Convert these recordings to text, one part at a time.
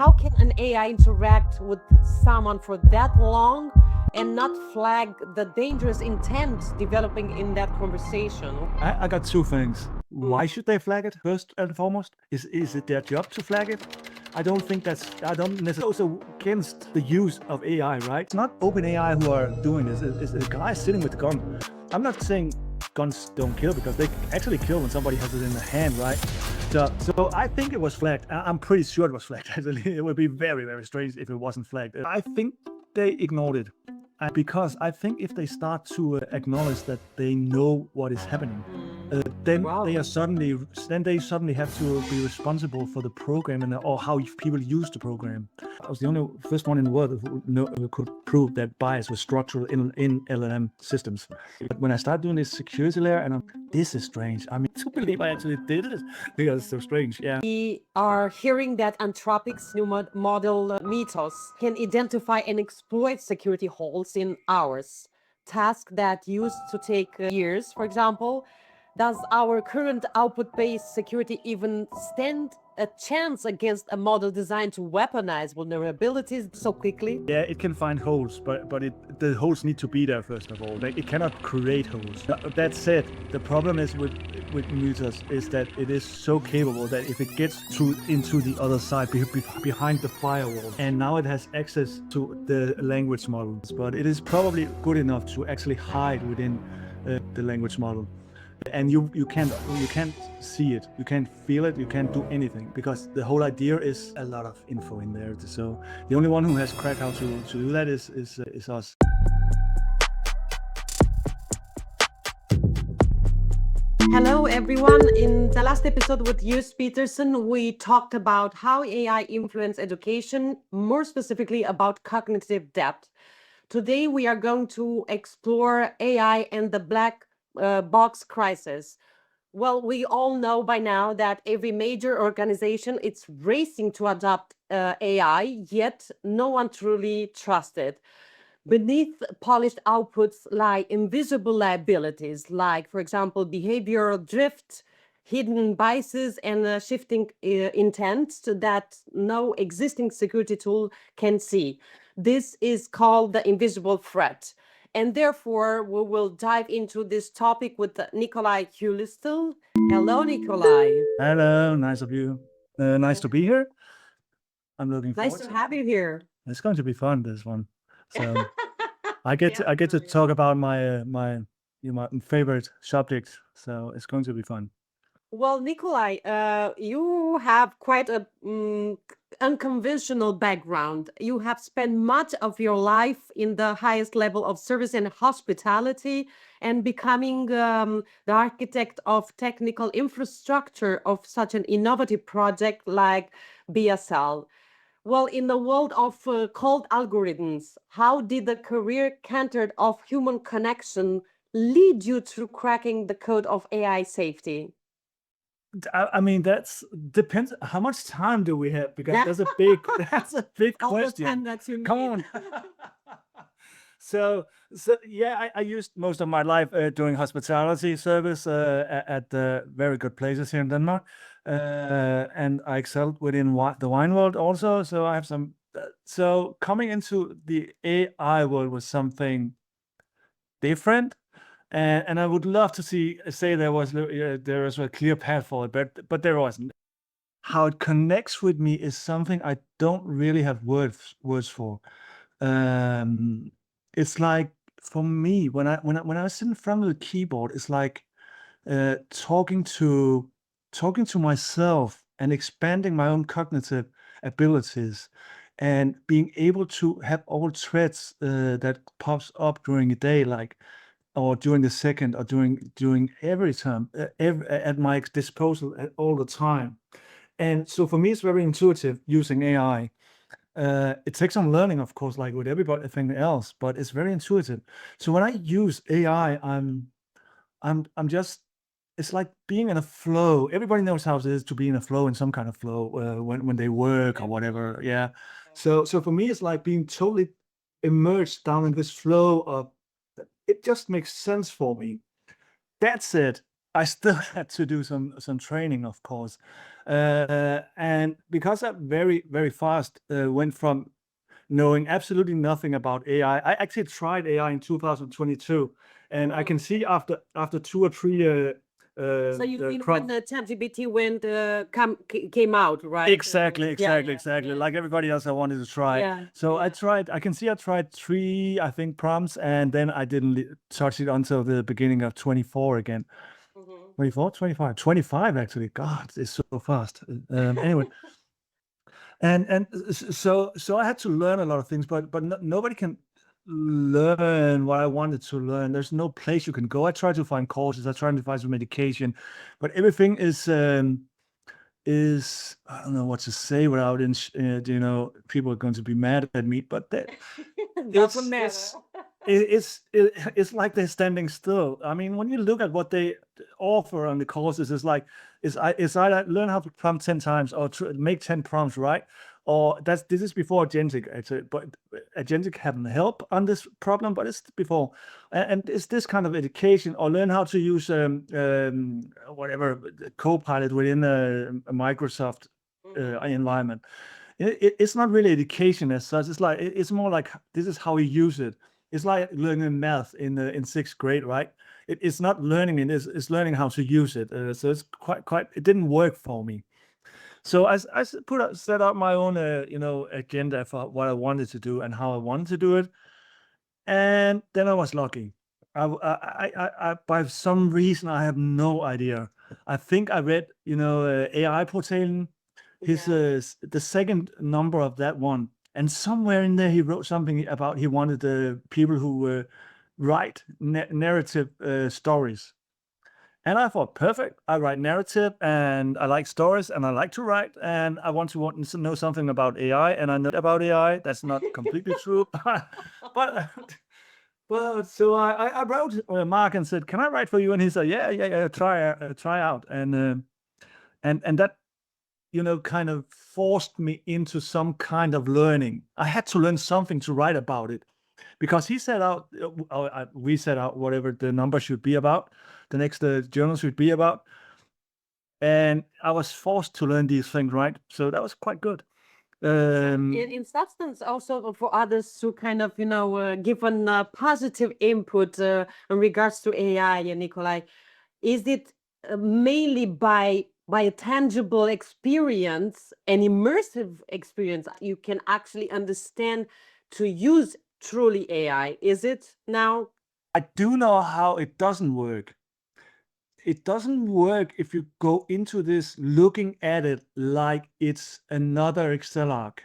How can an AI interact with someone for that long and not flag the dangerous intent developing in that conversation? I got two things. Why should they flag it first and foremost? Is it their job to flag it? I don't necessarily also against the use of AI, right? It's not OpenAI who are doing this. It's the guy sitting with the gun. I'm not saying guns don't kill, because they actually kill when somebody has it in the hand, right? So I think it was flagged. I'm pretty sure it was flagged. Actually, it would be very, very strange if it wasn't flagged. I think they ignored it. Because I think if they start to acknowledge that they know what is happening, then Wow. they suddenly have to be responsible for the program or how people use the program. I was the only first one in the world who could prove that bias was structural in LLM systems. But when I started doing this security layer, and this is strange. I mean, to believe I actually did it, because it's so strange. Yeah. We are hearing that Anthropic's new model Mythos can identify and exploit security holes in hours, tasks that used to take years, for example. Does our current output-based security even stand a chance against a model designed to weaponize vulnerabilities so quickly? Yeah, it can find holes, but the holes need to be there first of all. It cannot create holes. That said, the problem is with Mythos is that it is so capable that if it gets into the other side, behind the firewall, and now it has access to the language models, but it is probably good enough to actually hide within the language model. And you can't see it, you can't feel it, you can't do anything, because the whole idea is a lot of info in there. So the only one who has cracked how to do that is us. Hello, everyone. In the last episode with Jus Peterson, we talked about how AI influences education, more specifically about cognitive depth. Today, we are going to explore AI and the black box crisis. Well, we all know by now that every major organization is racing to adopt AI, yet no one truly trusts it. Beneath polished outputs lie invisible liabilities, like, for example, behavioral drift, hidden biases, and shifting intents that no existing security tool can see. This is called the invisible threat. And therefore, we will dive into this topic with Nicolai Hyllested. Hello, Nicolai. Hello, nice of you. Nice to be here. I'm looking forward. Nice to have you here. It's going to be fun, this one. So I get to talk about my favorite subject. So it's going to be fun. Well, Nikolai, you have quite a unconventional background. You have spent much of your life in the highest level of service and hospitality, and becoming the architect of technical infrastructure of such an innovative project like BSL. Well, in the world of cold algorithms, how did the career canter of human connection lead you to cracking the code of AI safety? I mean, that's depends. How much time do we have? Because that's a big All the question. time that you Come need. on. So yeah, I used most of my life doing hospitality service at very good places here in Denmark, and I excelled within the wine world also. So I have some. So coming into the AI world was something different. And I would love to say there was a clear path for it, but there wasn't. How it connects with me is something I don't really have words for. It's like, for me, when I sit in front of the keyboard, it's like talking to myself and expanding my own cognitive abilities, and being able to have all threads that pops up during a day, like, or during the second, or during every time, at my disposal all the time. And so for me, it's very intuitive using AI. It takes some learning, of course, like with everything else, but it's very intuitive. So when I use AI, I'm just, it's like being in a flow. Everybody knows how it is to be in a flow, in some kind of flow, when they work or whatever. Yeah. So for me, it's like being totally immersed down in this flow of, it just makes sense for me. That's it. I still had to do some training, of course, and because I very fast went from knowing absolutely nothing about AI. I actually tried AI in 2022, and I can see after 2 or 3 So you mean when crop. the ChatGPT came out, right? Exactly. Like everybody else, I wanted to try. Yeah, So yeah. I tried. I can see I tried 3, I think, prompts, and then I didn't touch it until the beginning of 24 again. Mhm. 24, 25, 25 actually. God, it's so fast. Anyway, so I had to learn a lot of things, but nobody can learn what I wanted to learn. There's no place you can go. I tried to find courses. I tried to find some medication, but everything is I don't know what to say without people are going to be mad at me, but Doesn't matter. it's like they're standing still. I mean, when you look at what they offer on the courses, it's either learn how to prompt 10 times or make 10 prompts, right? Or this is before agentic, actually, but agentic haven't helped on this problem, but it's before. And it's this kind of education, or learn how to use whatever Copilot within a Microsoft environment. It's not really education as such. It's more like this is how you use it. It's like learning math in 6th grade, right? It's not learning it, it's learning how to use it. So it's quite. It didn't work for me. So I set up my own agenda for what I wanted to do and how I wanted to do it, and then I was lucky. I by some reason I have no idea. I think I read AI portailing his Yeah. the second number of that one, and somewhere in there he wrote something about he wanted the people who write narrative stories. And I thought, perfect. I write narrative and I like stories and I like to write and I want to know something about AI and I know about AI. That's not completely true, but well, so I wrote Mark and said, "Can I write for you?" And he said, "Yeah, try out." And that kind of forced me into some kind of learning. I had to learn something to write about it because he set out, we set out whatever the number should be about, the next journal should be about, and I was forced to learn these things, right? So that was quite good. In substance, also for others to kind of, give a positive input in regards to AI, Nicolai, is it mainly by a tangible experience, an immersive experience, you can actually understand to use truly AI? Is it now? I do know how it doesn't work. It doesn't work if you go into this looking at it like it's another Excel arc.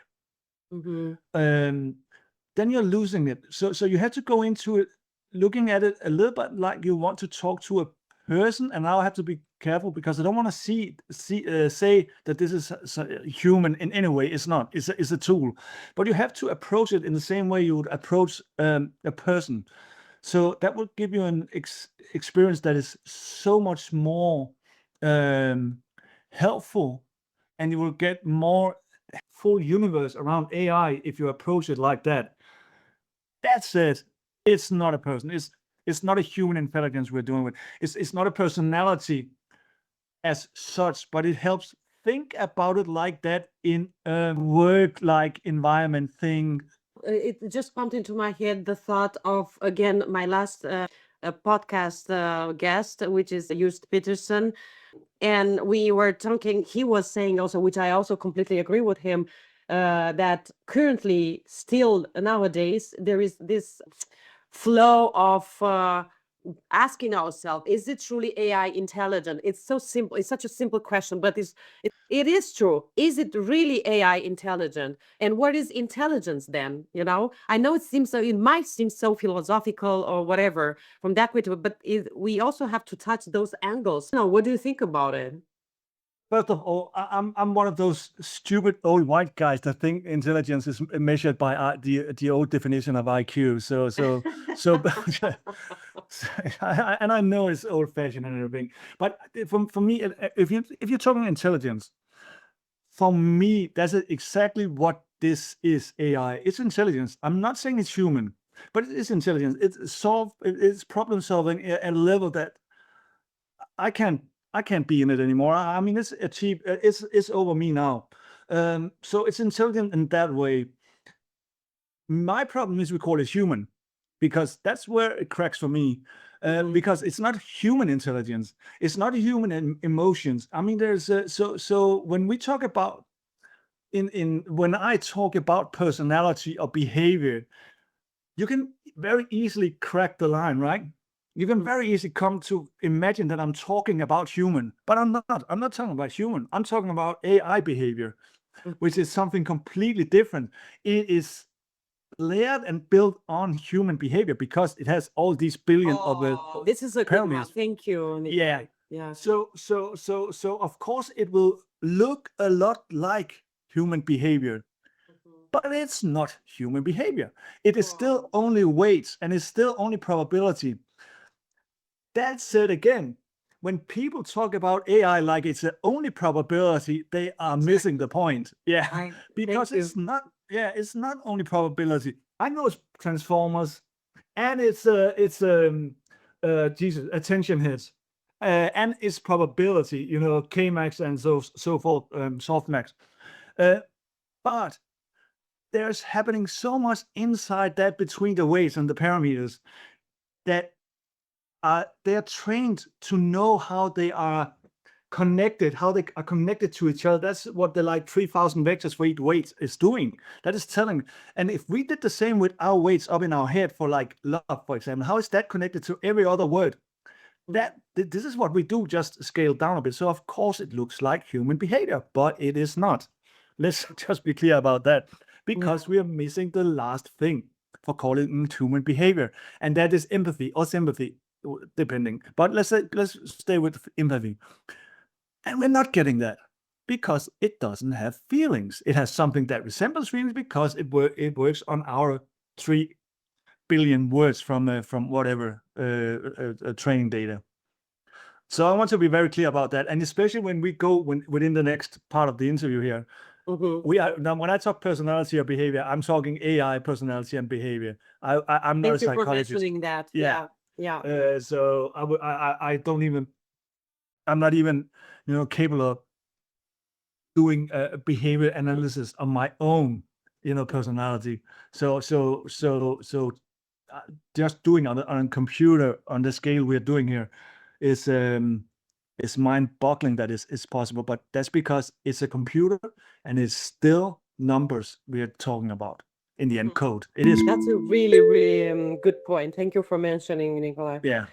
Mhm. Then you're losing it. So you have to go into it looking at it a little bit like you want to talk to a person. And now I have to be careful because I don't want to say that this is human in any way. It's not. It's a tool, but you have to approach it in the same way you would approach a person. So that will give you an experience that is so much more helpful, and you will get more full universe around AI if you approach it like that. That said, it's not a person. It's not a human intelligence we're doing with. It's not a personality as such, but it helps think about it like that in a work-like environment thing. It just popped into my head the thought of, again, my last podcast guest, which is Just Peterson. And we were talking, he was saying also, which I also completely agree with him, that currently, still nowadays, there is this flow of asking ourselves, is it truly AI intelligent? It's so simple. It's such a simple question, but it is true. Is it really AI intelligent? And what is intelligence then? I know it might seem so philosophical or whatever from that way to, but we also have to touch those angles. What do you think about it? First of all, I'm one of those stupid old white guys that think intelligence is measured by the old definition of IQ. So and I know it's old fashioned and everything, but for me, if you're talking intelligence, for me, that's exactly what this is. AI. It's intelligence. I'm not saying it's human, but it is intelligence. It's problem solving at a level that I can't be in it anymore. I mean, it's achieved. It's over me now. So it's intelligent in that way. My problem is we call it human, because that's where it cracks for me. Because it's not human intelligence. It's not human emotions. I mean, there's so when we talk about when I talk about personality or behavior, you can very easily crack the line, right? You can very easily come to imagine that I'm talking about human, but I'm not. I'm not talking about human. I'm talking about AI behavior, which is something completely different. It is layered and built on human behavior because it has all these billion of This is a good one. parameters. Thank you, Yeah. Nicolai. Yeah. So of course it will look a lot like human behavior, but it's not human behavior. It is still only weights and it's still only probability. That said, again, when people talk about AI like it's the only probability, they are missing the point. Yeah, because Thank you. it's not. Yeah, it's not only probability. I know it's transformers, and it's Jesus attention hits, and it's probability. You know, K-max and so forth, softmax. But there's happening so much inside that between the weights and the parameters that they are trained to know how they are connected, how they are connected to each other. That's what the like 3,000 vectors for each weight is doing. That is telling. And if we did the same with our weights up in our head for like love, for example, how is that connected to every other word? This is what we do, just scaled down a bit. So of course it looks like human behavior, but it is not. Let's just be clear about that, because we are missing the last thing for calling it human behavior, and that is empathy or sympathy, depending. But let's stay with empathy, and we're not getting that because it doesn't have feelings. It has something that resembles feelings because it works on our 3 billion words from whatever training data. So I want to be very clear about that, and especially when we go within the next part of the interview here, we are now. When I talk personality or behavior, I'm talking AI personality and behavior. I'm not a Thank you for psychologist. mentioning that. Yeah. Yeah. So I don't even. I'm not even capable of doing a behavior analysis on my own personality. So just doing on a computer on the scale we're doing here is mind-boggling that is possible, but that's because it's a computer and it's still numbers we're talking about in the end code. It is. That's a really, really good point. Thank you for mentioning, Nicolai. Yeah.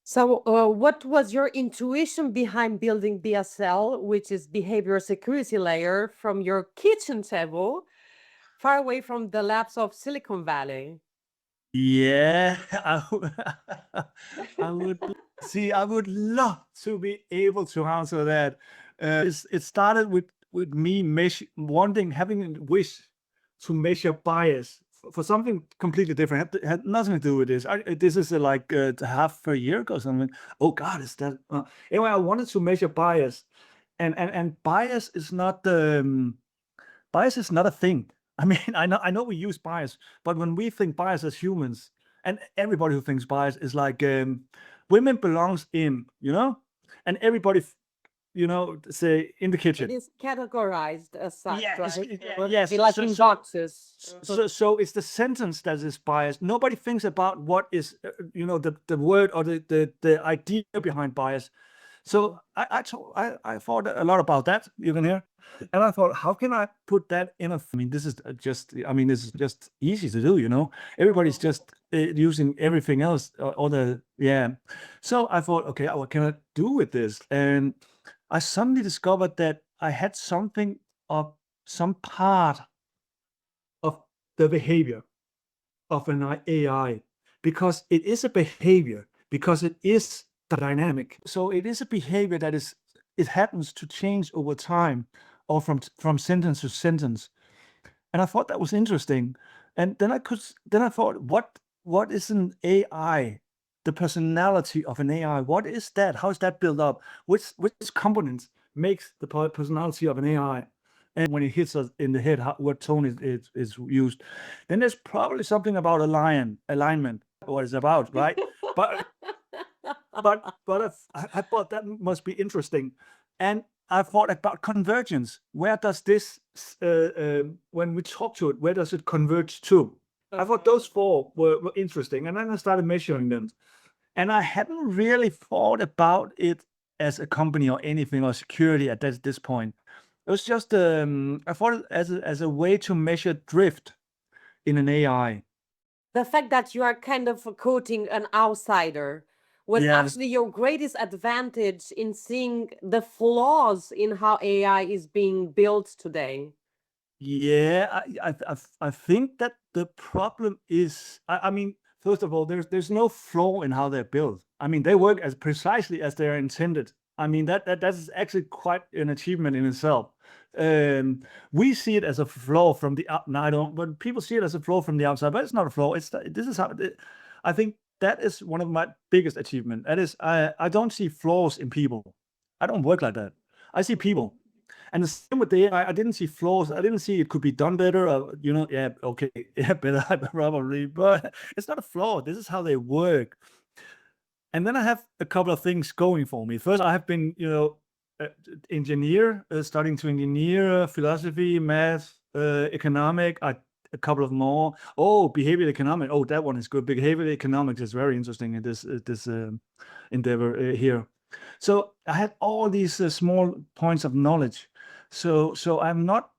So, what was your intuition behind building BSL, which is Behavioral Security Layer, from your kitchen table, far away from the labs of Silicon Valley? Yeah, I would see. I would love to be able to answer that. It started with me having a wish to measure bias for something completely different. Had nothing to do with this. This is like half a year ago or something. Oh God, is that? Anyway, I wanted to measure bias, and bias is not bias is not a thing. I mean, I know we use bias, but when we think bias as humans, and everybody who thinks bias is like women belongs in, and everybody, say in the It kitchen. is categorized as such, Yeah, right? yes. Be like in boxes. So it's the sentence that is biased. Nobody thinks about what is, the word or the idea behind bias. So I thought a lot about that, you can hear, and I thought, how can I put that in I mean, this is just easy to do. Everybody's just using everything else, yeah. So I thought, okay, what can I do with this? And I suddenly discovered that I had something of some part of the behavior of an AI, because it is a behavior, because it is dynamic. So it is a behavior that it happens to change over time, or from sentence to sentence. And I thought that was interesting. And then I thought, what is an AI? The personality of an AI. What is that? How is that built up? Which components makes the personality of an AI? And when it hits us in the head, what tone is used? Then there's probably something about alignment, what it's about, right? But but I thought that must be interesting, and I thought about convergence. Where does this, when we talk to it, where does it converge to? I thought those four were interesting, and then I started measuring them, and I hadn't really thought about it as a company or anything or security at this point. It was just I thought it as a way to measure drift in an AI. The fact that you are kind of quoting an outsider was Yeah, actually your greatest advantage in seeing the flaws in how AI is being built today. yeah. I think that the problem is, I mean, first of all, there's no flaw in how they're built. I mean, they work as precisely as they're intended. I mean, that's actually quite an achievement in itself. We see it as a flaw from the out. No, I don't. But people see it as a flaw from the outside. But it's not a flaw. This is how. I think that is one of my biggest achievement. That is, I don't see flaws in people. I don't work like that. I see people. And the same with the AI, I didn't see flaws. I didn't see it could be done better. Yeah, okay, yeah, better probably, but it's not a flaw. This is how they work. And then I have a couple of things going for me. First, I have been, engineer, starting to engineer philosophy, math, economic. A couple of more. Oh, behavioral economic. Oh, that one is good. Behavioral economics is very interesting in this endeavor here. So I had all these small points of knowledge. So I'm not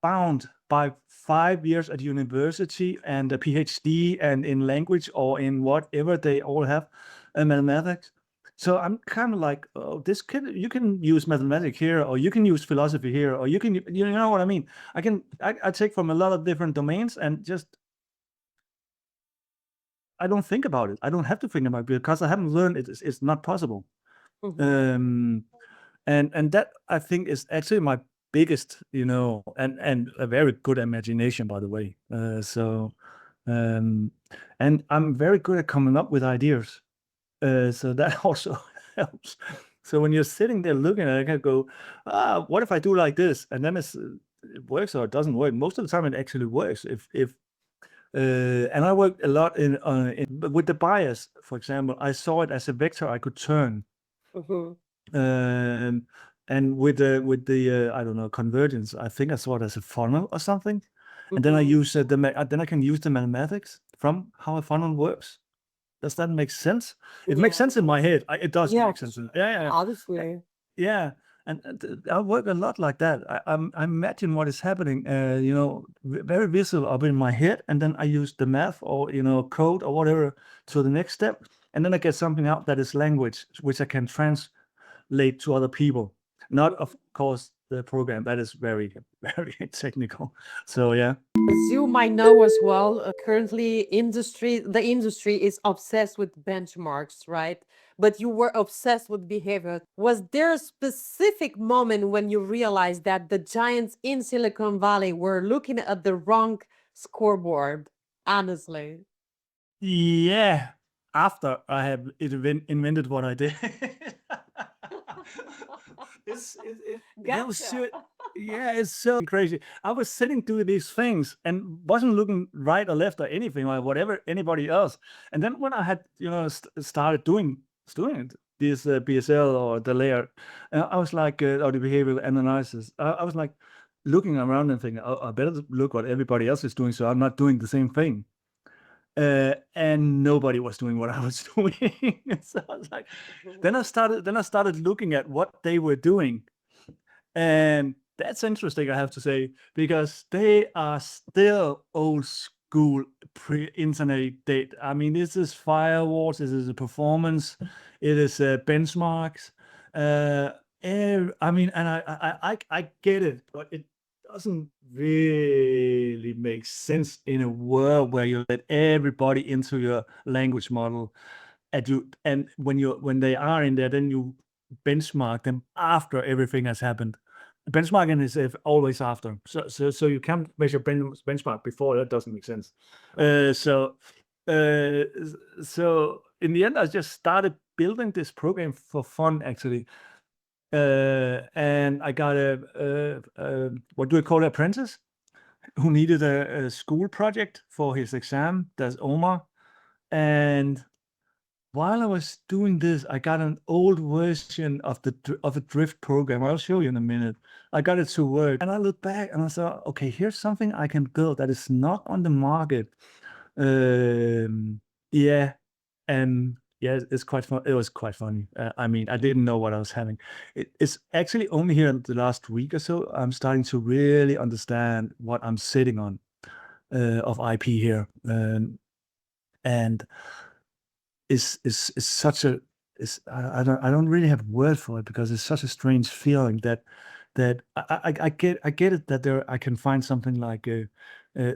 bound by 5 years at university and a PhD and in language or in whatever they all have, mathematics. So I'm kind of like, oh, you can use mathematics here, or you can use philosophy here, or you know what I mean? I take from a lot of different domains and just I don't think about it. I don't have to think about it because I haven't learned it. It's not possible. Mhm. And that I think is actually my biggest, and a very good imagination, by the way. And I'm very good at coming up with ideas. So that also helps. So when you're sitting there looking at it, I can go, what if I do like this? And then it works or it doesn't work. Most of the time, it actually works. And I worked a lot with the bias, for example. I saw it as a vector I could turn. Mhm. And with the I don't know, convergence, I think I saw it as a funnel or something. And then I Mhm. use then I can use the mathematics from how a funnel works. Does that make sense? It makes sense in my head. It does Yeah, make sense. Yeah. obviously. Yeah. And I work a lot like that. I imagine what is happening, very visual up in my head, and then I use the math or code or whatever to the next step, and then I get something out that is language, which I can translate to other people. Not, of course, the program that is very, very technical. So yeah. As you might know as well, currently the industry is obsessed with benchmarks, right? But you were obsessed with behavior. Was there a specific moment when you realized that the giants in Silicon Valley were looking at the wrong scoreboard? Honestly. Yeah, after I have invented what I did. That was so, Gotcha. yeah, it's so crazy. I was sitting doing these things and wasn't looking right or left or anything or whatever anybody else. And then when I had, started doing this BSL or the layer, I was like, or the behavioral analysis, I was like looking around and thinking, oh, I better look what everybody else is doing, so I'm not doing the same thing. And nobody was doing what I was doing. So I was like, then I started looking at what they were doing, and that's interesting, I have to say, because they are still old school pre-internet date. I mean, this is firewalls, this is a performance, it is benchmarks. I mean, and I get it, but it doesn't really make sense in a world where you let everybody into your language model, and when they are in there, then you benchmark them after everything has happened. Benchmarking is always after, so you can't measure benchmark before. That doesn't make sense. Uh, so in the end, I just started building this program for fun, actually. And I got a what do we call it, apprentice, who needed a school project for his exam. That's Omar, and while I was doing this, I got an old version of a Drift program. I'll show you in a minute. I got it to work, and I looked back and I thought, okay, here's something I can build that is not on the market. Yeah, and yeah, it's quite fun. It was quite funny. I mean, I didn't know what I was having. It's actually only here in the last week or so I'm starting to really understand what I'm sitting on of IP here, and is such a I don't really have word for it because it's such a strange feeling that I get it that I can find something like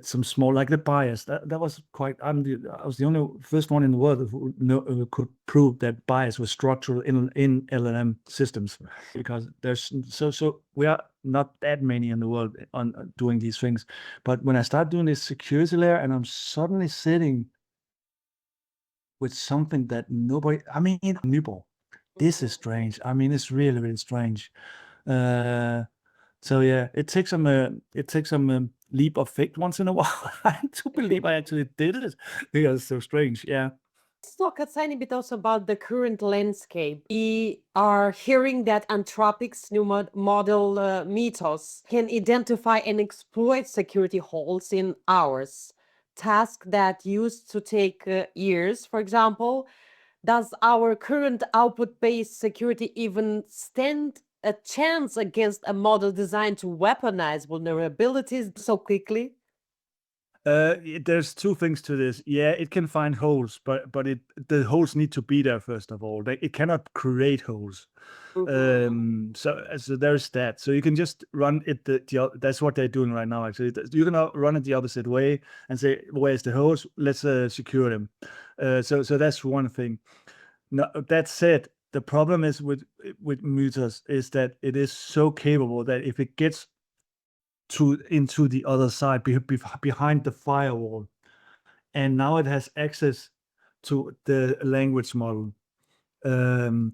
some small, like the bias that was quite I was the only first one in the world who could prove that bias was structural in LLM systems, because there's so we are not that many in the world on doing these things. But when I start doing this security layer and I'm suddenly sitting with something that nobody, I mean, Nyborg, this is strange. I mean, it's really, really strange. Uh, so yeah, it takes some leap of faith once in a while to believe I actually did it, because it's so strange. Yeah. Let's talk a tiny bit also about the current landscape. We are hearing that Anthropic's new model Mythos can identify and exploit security holes in hours. Tasks that used to take years, for example. Does our current output-based security even stand a chance against a model designed to weaponize vulnerabilities so quickly? There's two things to this. Yeah, it can find holes, but the holes need to be there first of all. It cannot create holes. So there's that. So you can just run it. That's what they're doing right now. Actually, you can run it the opposite way and say, "Where's the holes? Let's secure them." So that's one thing. Now, that said, the problem is with Mythos is that it is so capable that if it gets into the other side behind the firewall, and now it has access to the language model, then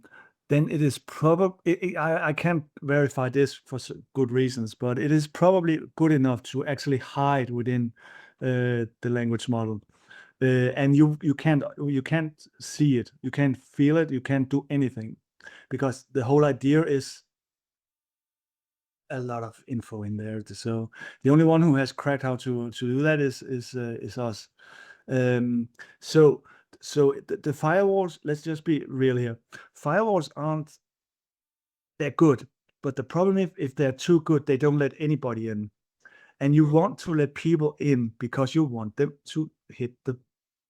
it is probably, I can't verify this for good reasons, but it is probably good enough to actually hide within the language model. And you can't see it, you can't feel it, you can't do anything, because the whole idea is a lot of info in there. So the only one who has cracked how to do that is us. So the firewalls, let's just be real here. Firewalls aren't, they're good, but the problem if they're too good, they don't let anybody in. And you want to let people in because you want them to hit the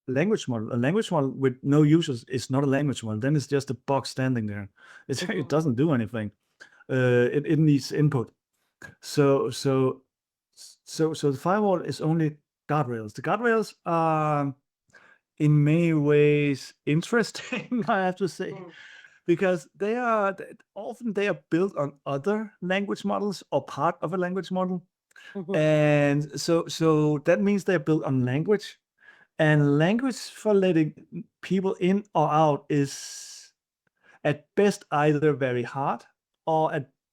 language model. A language model with no users is not a language model. Then it's just a box standing there. It doesn't do anything. It needs input. So the firewall is only guardrails. The guardrails are in many ways interesting, I have to say, because often they are built on other language models or part of a language model. And so that means they're built on language, and language for letting people in or out is at best either very hard or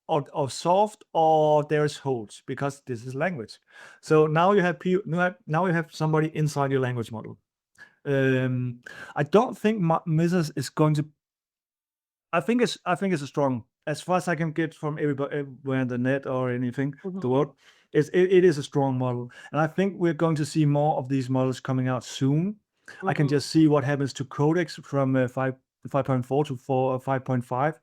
or soft, or there's holes, because this is language. So now you have now you have somebody inside your language model. I don't think Mythos is going to. I think it's a strong, as far as I can get from everywhere in the net or anything, the world. It is a strong model, and I think we're going to see more of these models coming out soon. I can just see what happens to Codex from 5.4 to 5.5.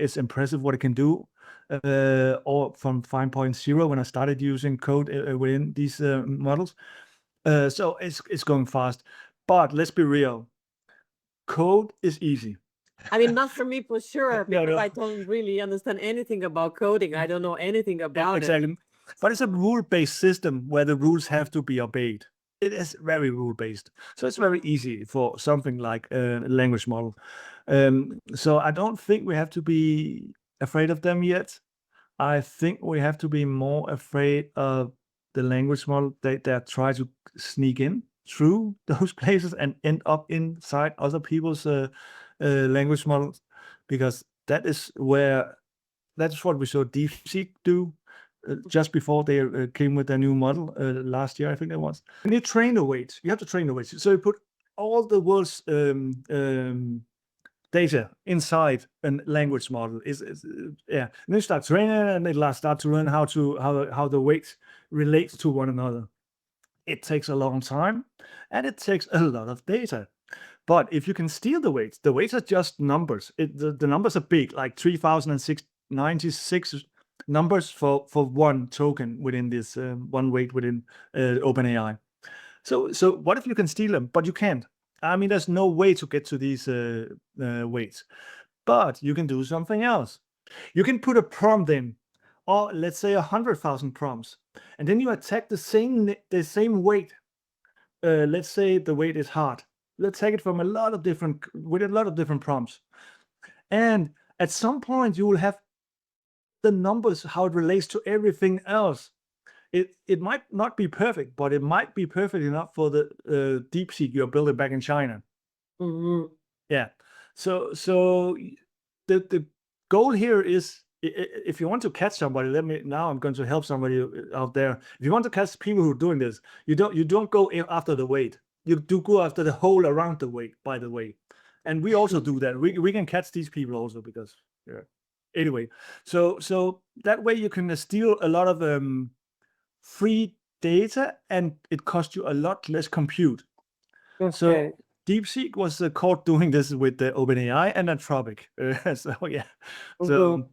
It's impressive what it can do. Or from 5.0 when I started using code within these models. So it's going fast. But let's be real. Code is easy. I mean, not for me for sure, No, because no. I don't really understand anything about coding. I don't know anything about it. Exactly. But it's a rule-based system where the rules have to be obeyed. It is very rule-based. So it's very easy for something like a language model. So I don't think we have to be afraid of them yet. I think we have to be more afraid of the language model that try to sneak in through those places and end up inside other people's language models, because that's what we saw DeepSeek do just before they came with their new model last year, I think it was. And you train the weights. You have to train the weights. So you put all the world's data inside a language model and then start training, and it start to learn how the weights relate to one another. It takes a long time, and it takes a lot of data. But if you can steal the weights are just numbers. The numbers are big, like 3,096 numbers for one token within this one weight within OpenAI. So what if you can steal them, but you can't? I mean, there's no way to get to these weights. But you can do something else. You can put a prompt in, or let's say 100,000 prompts, and then you attack the same weight. Let's say the weight is hard. Let's take it from a lot of different prompts, and at some point you will have the numbers how it relates to everything else. It might not be perfect, but it might be perfect enough for the DeepSeek you're building back in China. Mhm. Yeah. So the goal here is, if you want to catch somebody, now I'm going to help somebody out there. If you want to catch people who are doing this, you don't go after the weight. You do go after the hole around the weight, by the way. And we also do that. We can catch these people also because, yeah. Anyway, so that way you can steal a lot of free data, and it costs you a lot less compute. So Okay. DeepSeek was caught doing this with the OpenAI and Anthropic. So yeah, Mhm.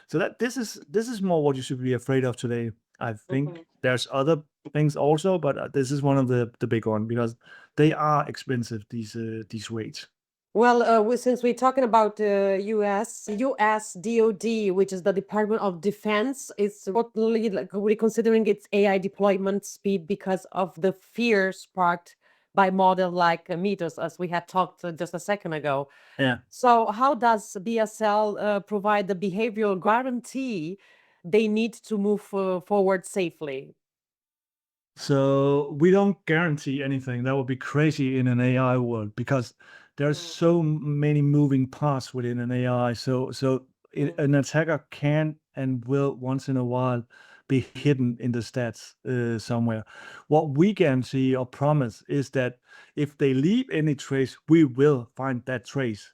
so that this is more what you should be afraid of today. I think Mhm. there's other things also, but this is one of the big one because they are expensive. These weights. Well, since we're talking about US DoD, which is the Department of Defense, is totally like reconsidering its AI deployment speed because of the fear sparked by model like Mythos, as we had talked just a second ago. Yeah. So, how does BSL provide the behavioral guarantee they need to move forward safely? So we don't guarantee anything. That would be crazy in an AI world because there's so many moving parts within an AI. An attacker can and will once in a while be hidden in the stats somewhere. What we guarantee or promise is that if they leave any trace, we will find that trace.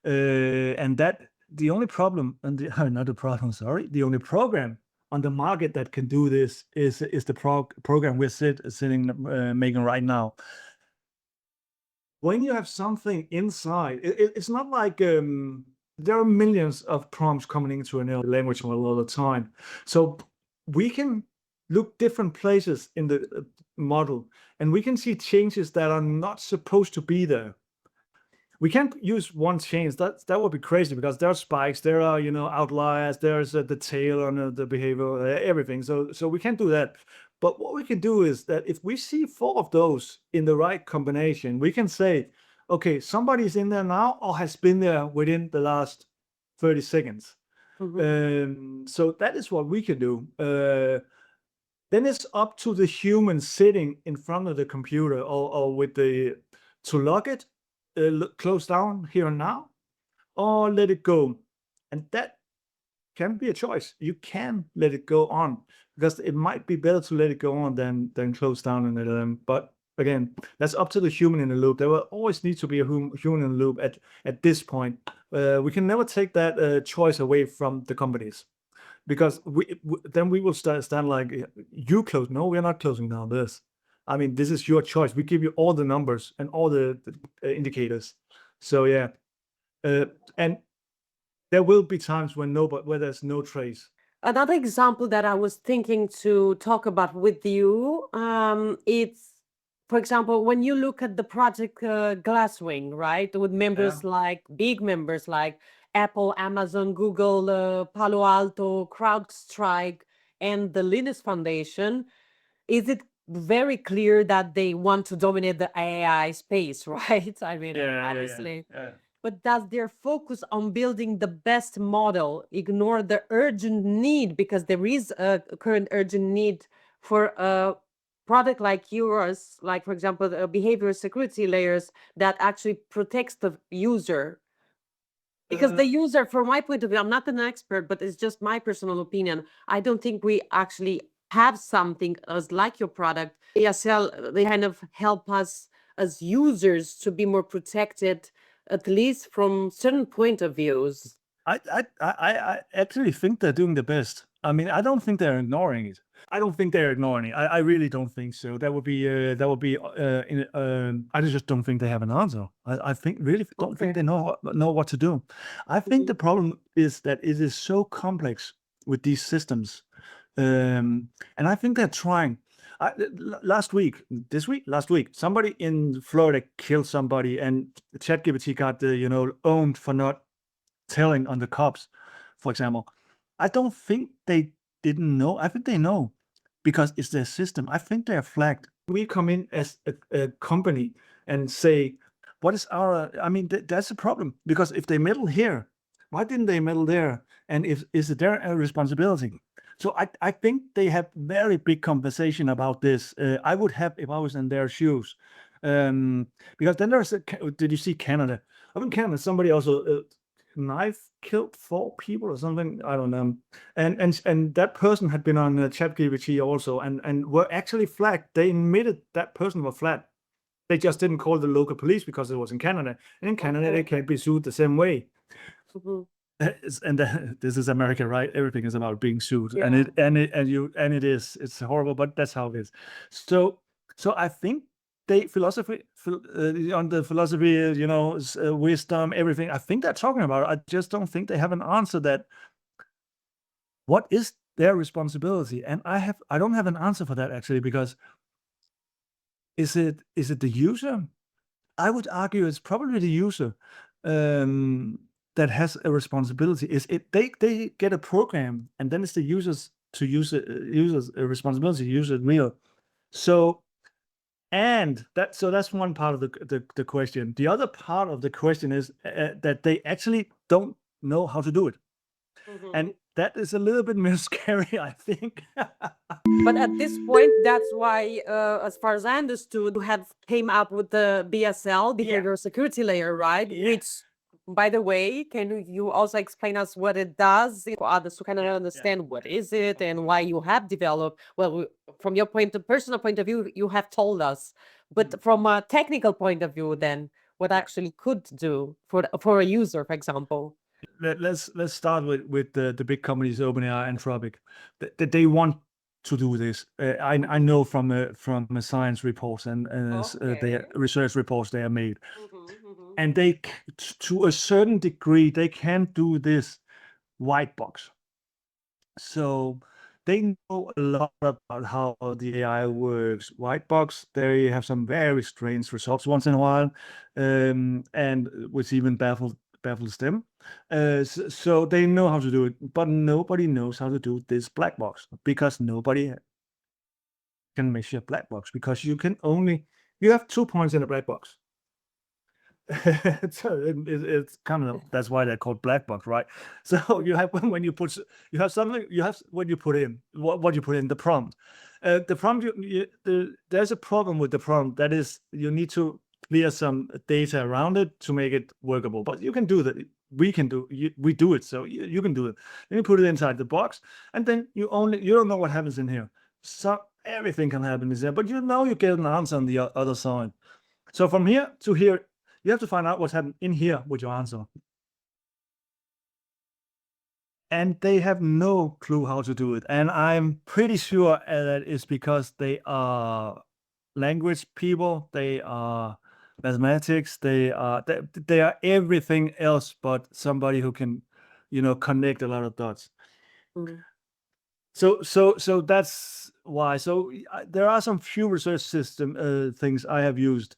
And that the only problem, and not the problem, sorry, the only program on the market that can do this is the program we're sitting making right now. When you have something inside, it's not like there are millions of prompts coming into an language model all the time. So we can look different places in the model, and we can see changes that are not supposed to be there. We can't use one change. That would be crazy because there are spikes, there are outliers, there's the tail on the behavior, everything. So we can't do that. But what we can do is that if we see 4 of those in the right combination, we can say, okay, somebody's in there now or has been there within the last 30 seconds. So that is what we can do. Then it's up to the human sitting in front of the computer or with to log it, close down here and now, or let it go. And that can be a choice. You can let it go on because it might be better to let it go on than close down and let them. But again, that's up to the human in the loop. There will always need to be a human in the loop at this point. We can never take that choice away from the companies because then we will stand like, you close. No, we're not closing down this. I mean, this is your choice. We give you all the numbers and all the indicators. So yeah, and there will be times where there's no trace. Another example that I was thinking to talk about with you, it's, for example, when you look at the project Glasswing, right, with big members like Apple, Amazon, Google, Palo Alto, CrowdStrike, and the Linux Foundation, is it very clear that they want to dominate the AI space, right? I mean, obviously. Yeah. But does their focus on building the best model ignore the urgent need? Because there is a current urgent need for a product like yours, like, for example, the behavioral security layers that actually protects the user. Because the user, from my point of view, I'm not an expert, but it's just my personal opinion. I don't think we actually have something as like your product. ASL, they kind of help us as users to be more protected, at least from certain point of views? I actually think they're doing the best. I mean, I don't think they're ignoring it. I don't think they're ignoring it. I really don't think so. That would be I just don't think they have an answer. I think really don't think Okay. they know what to do. I think the problem is that it is so complex with these systems, and I think they're trying. Last week, somebody in Florida killed somebody, and ChatGPT got owned for not telling on the cops, for example. I don't think they didn't know. I think they know because it's their system. I think they are flagged. We come in as a company and say, what is our, I mean, that's a problem because if they meddle here, why didn't they meddle there? And is it their responsibility? So I think they have very big conversation about this. I would have if I was in their shoes. Because then did you see Canada? Up in Canada, somebody also knife killed 4 people or something. I don't know. And that person had been on ChatGPT also, and were actually flagged. They admitted that person was flagged. They just didn't call the local police because it was in Canada. And in Canada, they can't be sued the same way. And this is America, right? Everything is about being sued, Yeah. and it is. It's horrible, but that's how it is. So I think they on the philosophy, wisdom, everything. I think they're talking about it. I just don't think they have an answer that what is their responsibility, and I don't have an answer for that actually, because is it the user? I would argue it's probably the user that has a responsibility. Is it they get a program, and then it's the users to users responsibility to use it real. So that's one part of the question. The other part of the question is that they actually don't know how to do it, and that is a little bit more scary, I think. But at this point, that's why, as far as I understood, you have came up with the BSL, Behavioral Security Layer, right? Yeah. Which, by the way, can you also explain us what it does for others to kind of understand what is it and why you have developed? Well, from your personal point of view, you have told us, but from a technical point of view, then what actually could do for a user, for example. Let's start with the big companies, OpenAI and Anthropic. They want to do this. I know from a science reports and their research reports they are made, and they to a certain degree they can do this white box. So they know a lot about how the AI works. White box, they have some very strange results once in a while, and which even baffles them. So they know how to do it, but nobody knows how to do this black box because nobody can measure black box because you have 2 points in a black box. It's kind of that's why they're called black box, right? So you have when you put you have something you have when you put in what you put in the prompt. The prompt there's a problem with the prompt, that is you need to clear some data around it to make it workable. But you can do that. We do it, so you can do it. Then you put it inside the box, and then you don't know what happens in here. So everything can happen in there, but you get an answer on the other side. So from here to here, you have to find out what's happened in here with your answer. And they have no clue how to do it. And I'm pretty sure that it's because they are language people, they are mathematics, they are everything else but somebody who can, connect a lot of dots. So that's why. So there are some few research system things I have used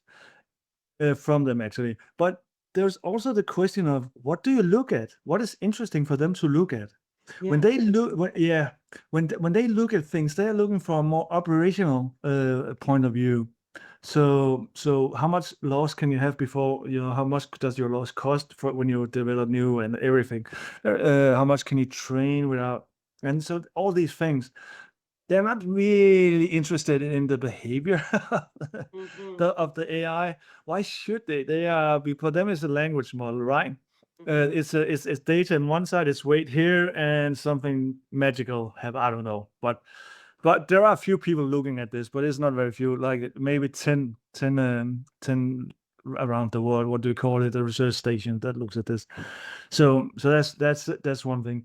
from them actually, but there's also the question of what do you look at? What is interesting for them to look at? When they look, when they look at things, they are looking for a more operational point of view. So how much loss can you have before, how much does your loss cost for when you develop new and everything? How much can you train without? And so all these things, they're not really interested in the behavior of the AI. Why should they? They are, for them, it's a language model, right? It's data on one side, it's weight here, and something magical I don't know, but But there are a few people looking at this, but it's not very few, like maybe 10 around the world. What do you call it? A research station that looks at this. So that's one thing.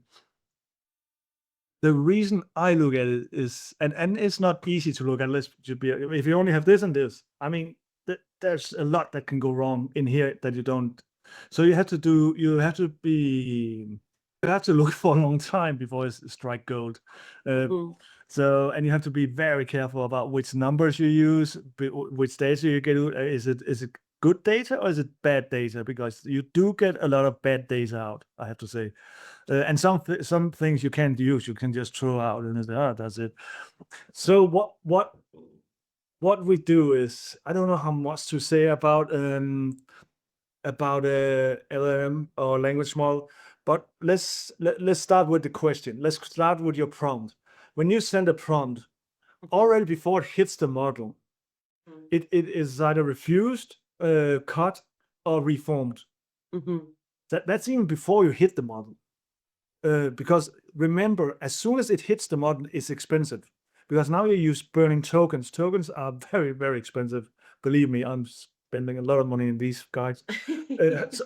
The reason I look at it is, and it's not easy to look at. If you only have this and this, I mean, there's a lot that can go wrong in here that you don't. So you have to look for a long time before you strike gold. So, and you have to be very careful about which numbers you use, which data you get. Is it good data or is it bad data? Because you do get a lot of bad data out, I have to say. And some things you can't use, you can just throw out and say, that's it. So what we do is, I don't know how much to say about LLM or language model, but let's start with the question. Let's start with your prompt. When you send a prompt, already before it hits the model, it is either refused, cut, or reformed. That's even before you hit the model. Because remember, as soon as it hits the model, it's expensive. Because now you use burning tokens. Tokens are very, very expensive. Believe me, I'm spending a lot of money in these guys.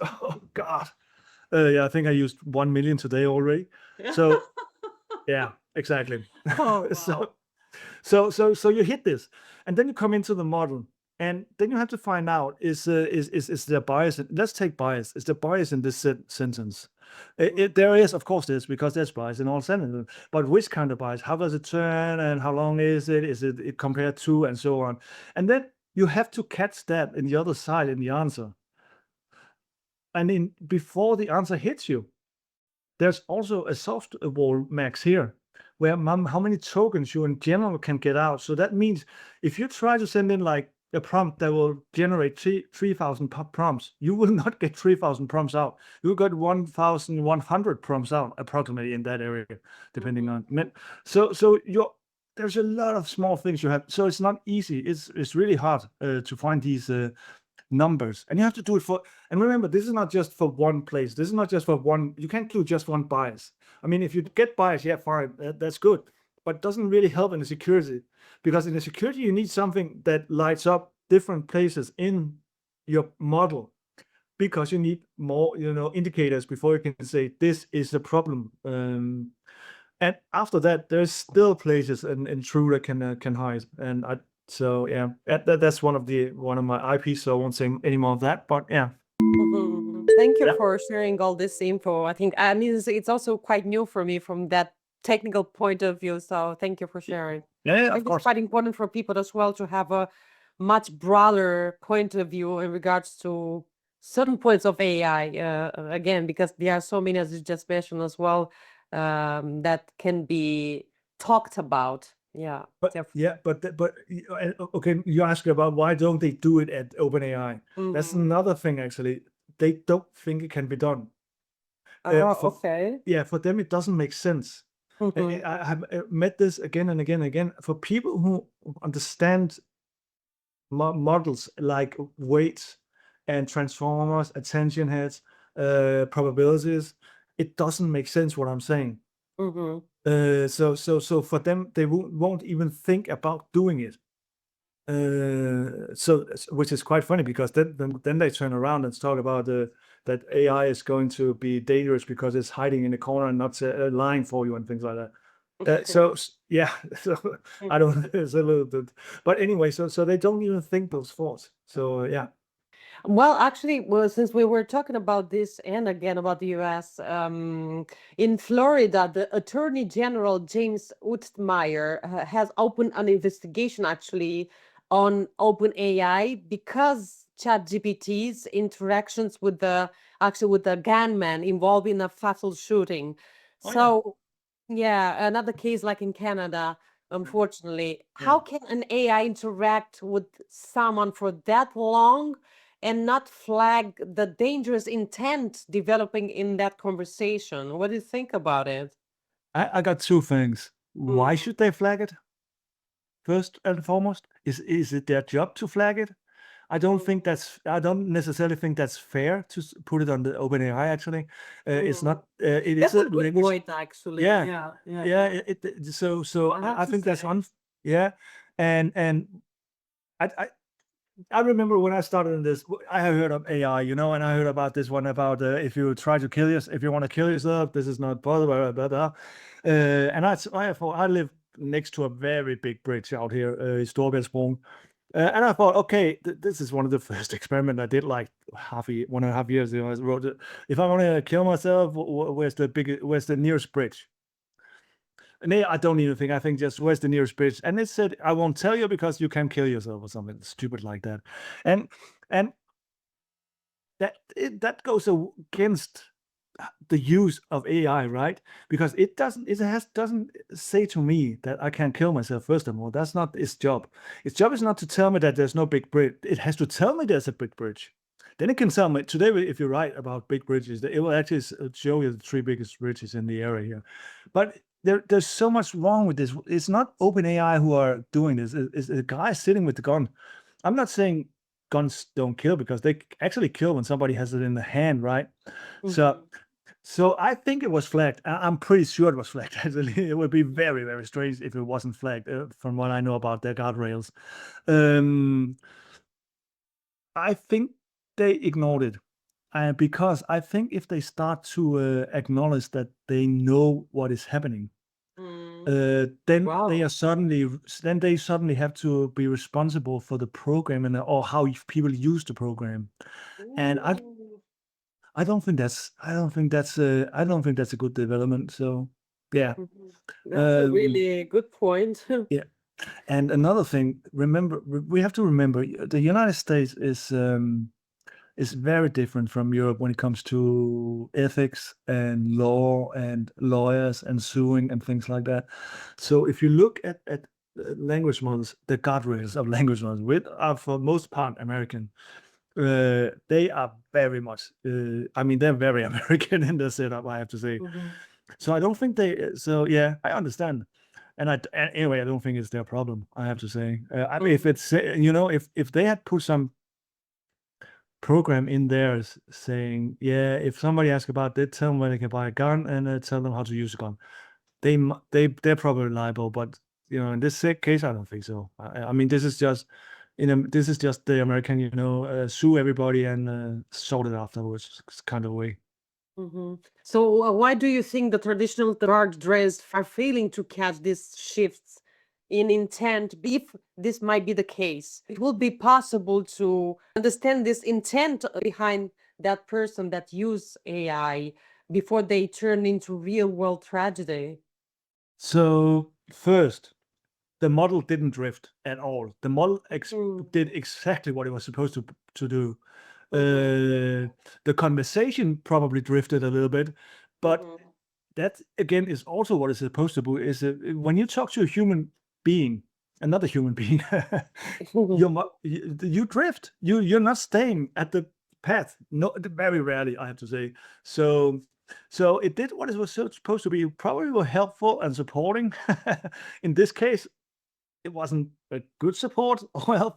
Oh God. Yeah, I think I used 1 million today already. So yeah, exactly. Oh, wow. So you hit this, and then you come into the model, and then you have to find out is there bias? Let's take bias. Is there bias in this sentence? There is, of course, there's, because there's bias in all sentences. But which kind of bias? How does it turn, and how long is it? Is it compared to, and so on? And then you have to catch that in the other side in the answer. And before the answer hits you, there's also a soft wall max here, where how many tokens you in general can get out. So that means if you try to send in like a prompt that will generate 3,000 prompts, you will not get 3,000 prompts out. You got 1,100 prompts out approximately in that area, depending on. So there's a lot of small things you have. So it's not easy. It's really hard to find these numbers, and you have to do it for, and remember, this is not just for one place. This is not just for one. You can't do just one bias. I mean, if you get bias, yeah, fine, that's good, but it doesn't really help in the security, because in the security you need something that lights up different places in your model, because you need more indicators before you can say this is a problem. And after that, there's still places in true that can hide. And so yeah, that's one of my IPs. So I won't say any more of that. But yeah. Thank you for sharing all this info. I think it's also quite new for me from that technical point of view. So thank you for sharing. Yeah, of course. It's quite important for people as well to have a much broader point of view in regards to certain points of AI. Again, because there are so many, as you just mentioned as well, that can be talked about. Yeah. But okay, you asked about why don't they do it at OpenAI? That's another thing, actually. They don't think it can be done. Okay. Yeah, for them it doesn't make sense. I have met this again and again and again. For people who understand models like weights and transformers, attention heads, probabilities, it doesn't make sense what I'm saying. So for them, they won't even think about doing it. So which is quite funny, because then they turn around and talk about that AI is going to be dangerous because it's hiding in the corner and not lying for you and things like that. So yeah, so I don't. It's a little bit, but anyway, so they don't even think those thoughts. So yeah. Well, actually, since we were talking about this and again about the US, in Florida, the Attorney General James Utmeyer has opened an investigation actually on OpenAI because ChatGPT's interactions with the gunman involved in a fatal shooting. So yeah, another case like in Canada, unfortunately. How can an AI interact with someone for that long and not flag the dangerous intent developing in that conversation? What do you think about it? I got two things. Why should they flag it? First and foremost, is it their job to flag it? I don't necessarily think that's fair to put it on the OpenAI. Actually, it's not. It That's is a a good language. point, actually. Yeah, Yeah, yeah, yeah. yeah. So I have I to think that's say. yeah, and I remember when I started in this, I had heard of AI, and I heard about this one about if you try to kill yourself, if you want to kill yourself, this is not possible, blah, blah, blah. And I thought I live next to a very big bridge out here, Storebæltsbroen. And I thought, okay, this is one of the first experiments I did like 1.5 years ago. I wrote, if I want to kill myself, where's the nearest bridge? And I don't even think. I think just where's the nearest bridge? And it said, I won't tell you because you can kill yourself or something stupid like that. And and that goes against the use of AI, right? Because it doesn't say to me that I can kill myself. First of all, that's not its job. Its job is not to tell me that there's no big bridge. It has to tell me there's a big bridge. Then it can tell me today if you write about big bridges, it will actually show you the 3 biggest bridges in the area here. But there's so much wrong with this. It's not OpenAI who are doing this. It's a guy sitting with the gun. I'm not saying guns don't kill because they actually kill when somebody has it in the hand, right? So I think it was flagged. I'm pretty sure it was flagged. Actually, it would be very, very strange if it wasn't flagged. From what I know about their guardrails, I think they ignored it. Because I think if they start to acknowledge that they know what is happening, then Wow. they suddenly have to be responsible for the program or how people use the program. And I don't think that's a good development. So yeah. That's a Um, really good point. yeah. And another thing, we have to remember the United States is very different from Europe when it comes to ethics and law and lawyers and suing and things like that. So if you look at language models, the guardrails of language models, which are for most part American, they are very much. They're very American in their setup, I have to say. So I don't think they. So yeah, I understand. Anyway, I don't think it's their problem. I have to say. If it's if they had put some program in there saying, yeah, if somebody asks about it, tell them where they can buy a gun and tell them how to use a gun. They're probably liable, but in this case, I don't think so. This is just the American, sue everybody and sort it afterwards kind of way. So why do you think the traditional guardrails are failing to catch these shifts in intent? If this might be the case, it will be possible to understand this intent behind that person that use AI before they turn into real world tragedy. So first, the model didn't drift at all. The model did exactly what it was supposed to do. The conversation probably drifted a little bit, but that again is also what it's supposed to do. Is when you talk to a human being, another human being, you drift. You're not staying at the path. No, very rarely, I have to say. So it did what it was supposed to be. Probably were helpful and supporting. In this case, it wasn't a good support or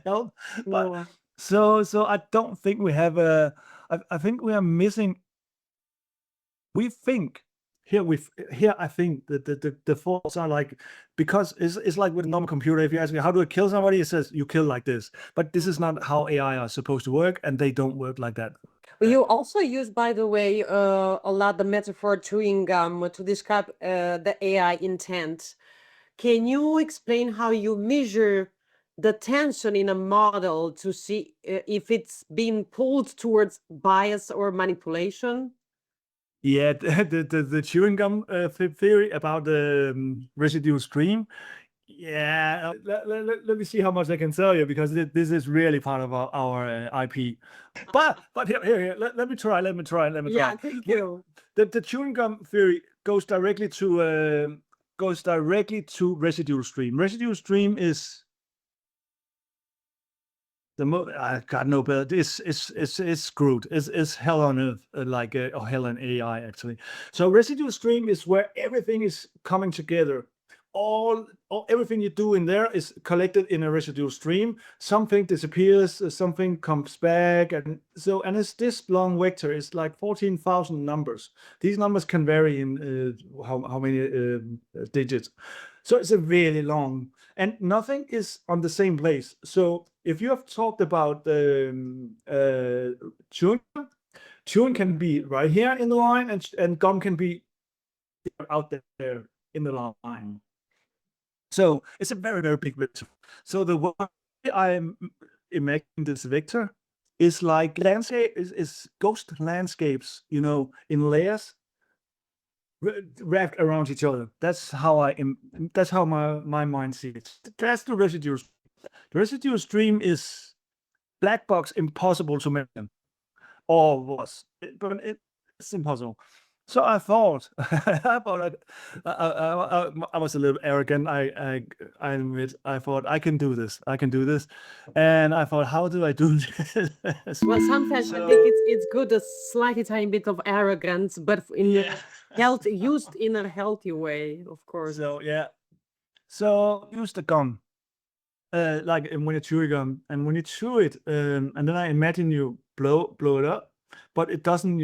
help. But No. so I don't think we have a. I think we are missing. We think here. I think that the faults are like because it's like with a normal computer. If you ask me how do I kill somebody, it says you kill like this. But this is not how AI are supposed to work, and they don't work like that. You also use, by the way, a lot the metaphor chewing gum to describe the AI intent. Can you explain how you measure the tension in a model to see if it's being pulled towards bias or manipulation? Yeah, the chewing gum theory about the residual stream. Yeah, let me see how much I can tell you because this is really part of our IP. But here let me try. Yeah, thank you. The chewing gum theory goes directly to residual stream. Residual stream is I got no better. It's screwed. It's hell on earth, or hell on AI actually. So residual stream is where everything is coming together everything you do in there is collected in a residual stream. Something disappears, something comes back, and it's this long vector. It's like 14,000 numbers. These numbers can vary in how many digits. So it's a really long, and nothing is on the same place. So if you have talked about chewing can be right here in the line, and gum can be out there in the line. So it's a very, very big vector. So the way I'm imagining this vector is like landscape is ghost landscapes, in layers wrapped around each other. That's how my mind sees it. That's the residual stream. The residual stream is black box, impossible to measure, or was, but it's impossible. So I thought, I was a little arrogant. I admit, I thought I can do this, and I thought, how do I do this? Well, sometimes I think it's good, a slightly tiny bit of arrogance, but used in a healthy way, of course. So use the gum, like when you chew a gum, and when you chew it, and then I imagine you blow it up, but it doesn't,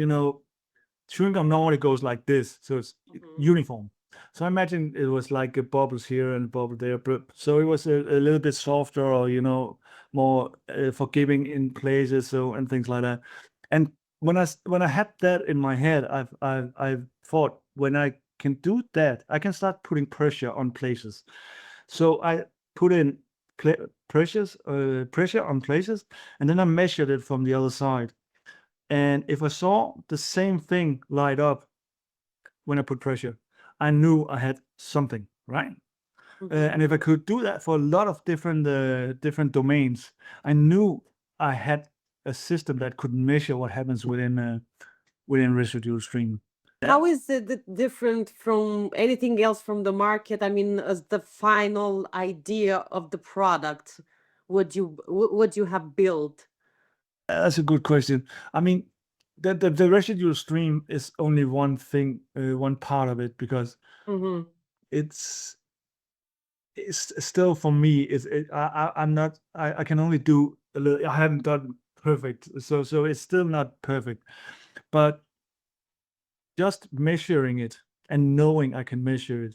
chewing gum normally goes like this, so it's uniform. So I imagine it was like a bubbles here and a bubble there, so it was a little bit softer, or more forgiving in places, and things like that. And when I had that in my head, I thought, when I can do that, I can start putting pressure on places. So I put in pressure on places, and then I measured it from the other side. And if I saw the same thing light up when I put pressure, I knew I had something, right? And if I could do that for a lot of different domains, I knew I had a system that could measure what happens within residual stream. How is it different from anything else from the market? I mean, as the final idea of the product, would you have built? That's a good question. I mean, the residual stream is only one thing, one part of it, because it's still, for me, I can only do a little. I haven't done perfect, so it's still not perfect, but just measuring it and knowing I can measure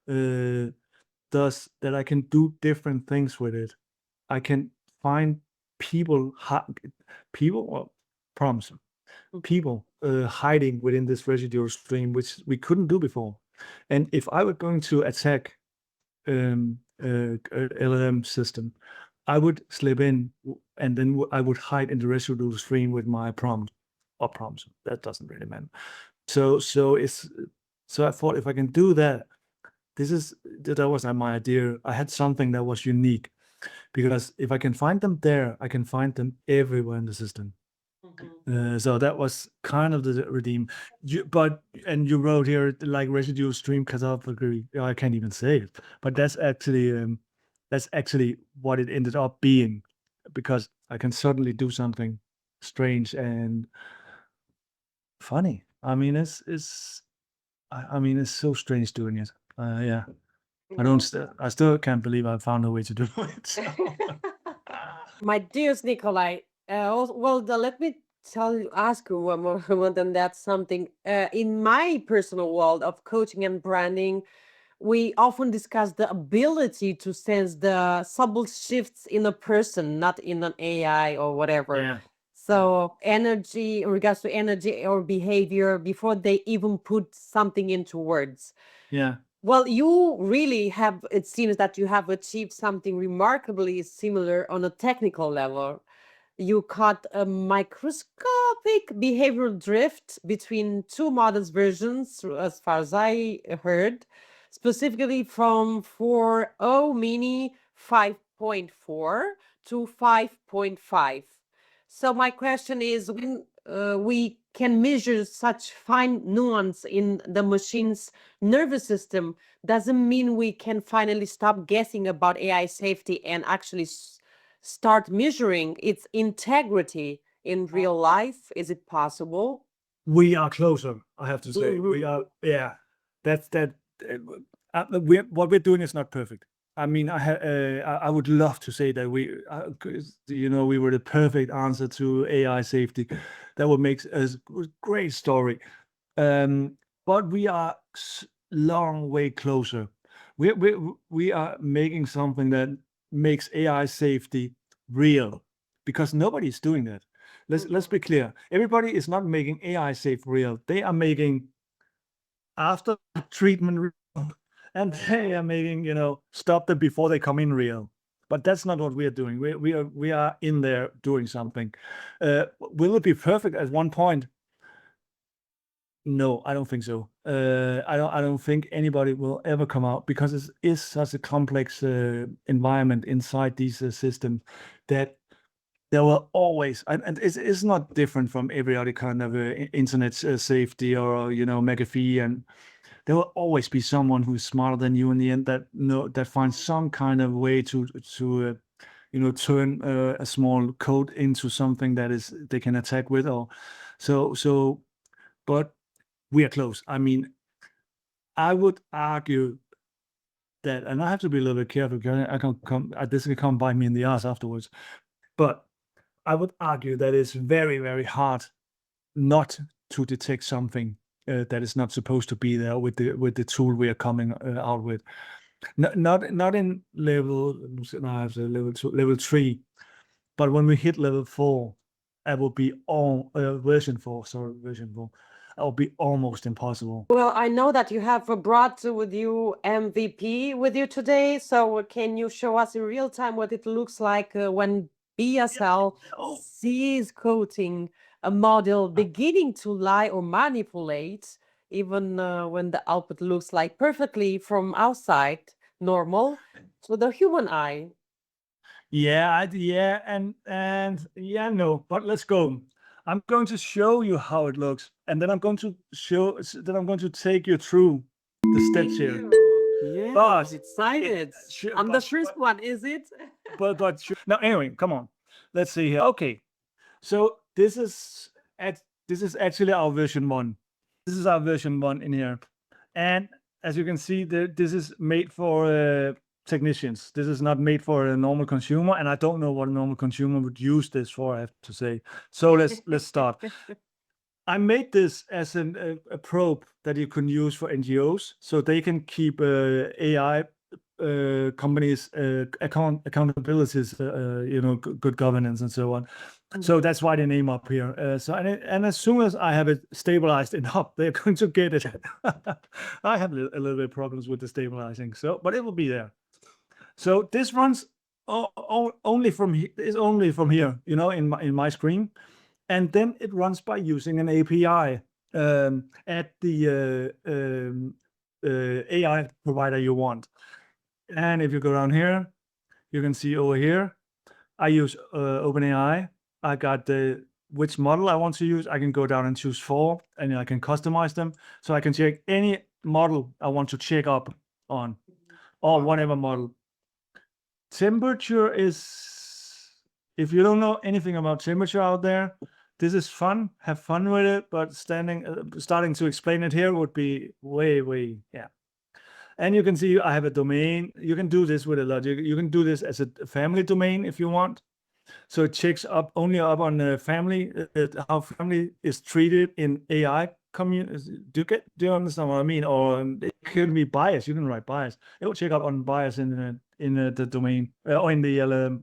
it does that I can do different things with it. I can find people or problems, people hiding within this residual stream, which we couldn't do before. And if I were going to attack LLM system, I would slip in, and then I would hide in the residual stream with my prompt or prompts. That doesn't really matter. So I thought, if I can do that, that was my idea. I had something that was unique, because if I can find them there, I can find them everywhere in the system. So that was kind of the redeem. You wrote here, like, residual stream cartography. I can't even say it, but that's actually what it ended up being, because I can suddenly do something strange and funny. I mean, it's so strange doing it. Yeah. I still can't believe I found a way to do it. My dearest Nicolai, let me ask you one more than that something. In my personal world of coaching and branding, we often discuss the ability to sense the subtle shifts in a person, not in an AI or whatever. Yeah. So energy, in regards to energy or behavior, before they even put something into words. Yeah. Well, you really have, it seems that you have achieved something remarkably similar on a technical level. You caught a microscopic behavioral drift between two models versions, as far as I heard, specifically from 4.0 Mini 5.4 to 5.5. So my question is, when we can measure such fine nuance in the machine's nervous system, doesn't mean we can finally stop guessing about AI safety and actually start measuring its integrity in real life? Is it possible? We are closer, I have to say. We are, yeah. That's that. what we're doing is not perfect. I mean, I would love to say that we were the perfect answer to AI safety. That would make a great story. But we are long way closer. We are making something that makes AI safety real, because nobody's doing that. Let's be clear. Everybody is not making AI safe real. They are making after treatment real, and they are making, stop them before they come in real. But that's not what we are doing. We are in there doing something. Will it be perfect at one point? No, I don't think so. I don't think anybody will ever come out, because it is such a complex environment inside these systems that there will always, and it's not different from every other kind of internet safety or McAfee, and there will always be someone who's smarter than you in the end that finds some kind of way to turn a small code into something that is they can attack with, or so. But we are close. I mean, I would argue that, and I have to be a little bit careful because this can come bite me in the ass afterwards. But I would argue that it's very, very hard not to detect something that is not supposed to be there with the tool we are coming out with. Not in level 2, level 3, but when we hit level 4, it will be all version 4. It will be almost impossible. Well, I know that you have brought with you MVP with you today. So can you show us in real time what it looks like when BSL sees coding a model beginning to lie or manipulate, even when the output looks like perfectly from outside normal to the human eye? No, but let's go. I'm going to show you how it looks, and then I'm going to take you through the steps here. Yeah, But I'm excited. I'm the first one, is it? but now, anyway, come on. Let's see here. Okay, so this is actually our version 1. This is our version 1 in here, and as you can see, this is made for technicians. This is not made for a normal consumer, and I don't know what a normal consumer would use this for, I have to say. So let's start. I made this as a probe that you can use for NGOs, so they can keep AI companies accountabilities, good governance and so on. So that's why the name up here. And as soon as I have it stabilized enough, they're going to get it. I have a little bit of problems with the stabilizing, but it will be there. So this runs only from here, in my screen, and then it runs by using an API at the AI provider you want. And if you go down here, you can see over here, I use OpenAI. I got which model I want to use. I can go down and choose 4, and I can customize them. So I can check any model I want to check up on, or whatever model. Temperature is, if you don't know anything about temperature out there, this is fun. Have fun with it, but starting to explain it here would be way, yeah. And you can see I have a domain. You can do this with a logic. You can do this as a family domain if you want. So it checks only up on the family, how family is treated in AI community. Do you understand what I mean? Or it can be bias. You can write bias. It will check up on bias in the domain or in the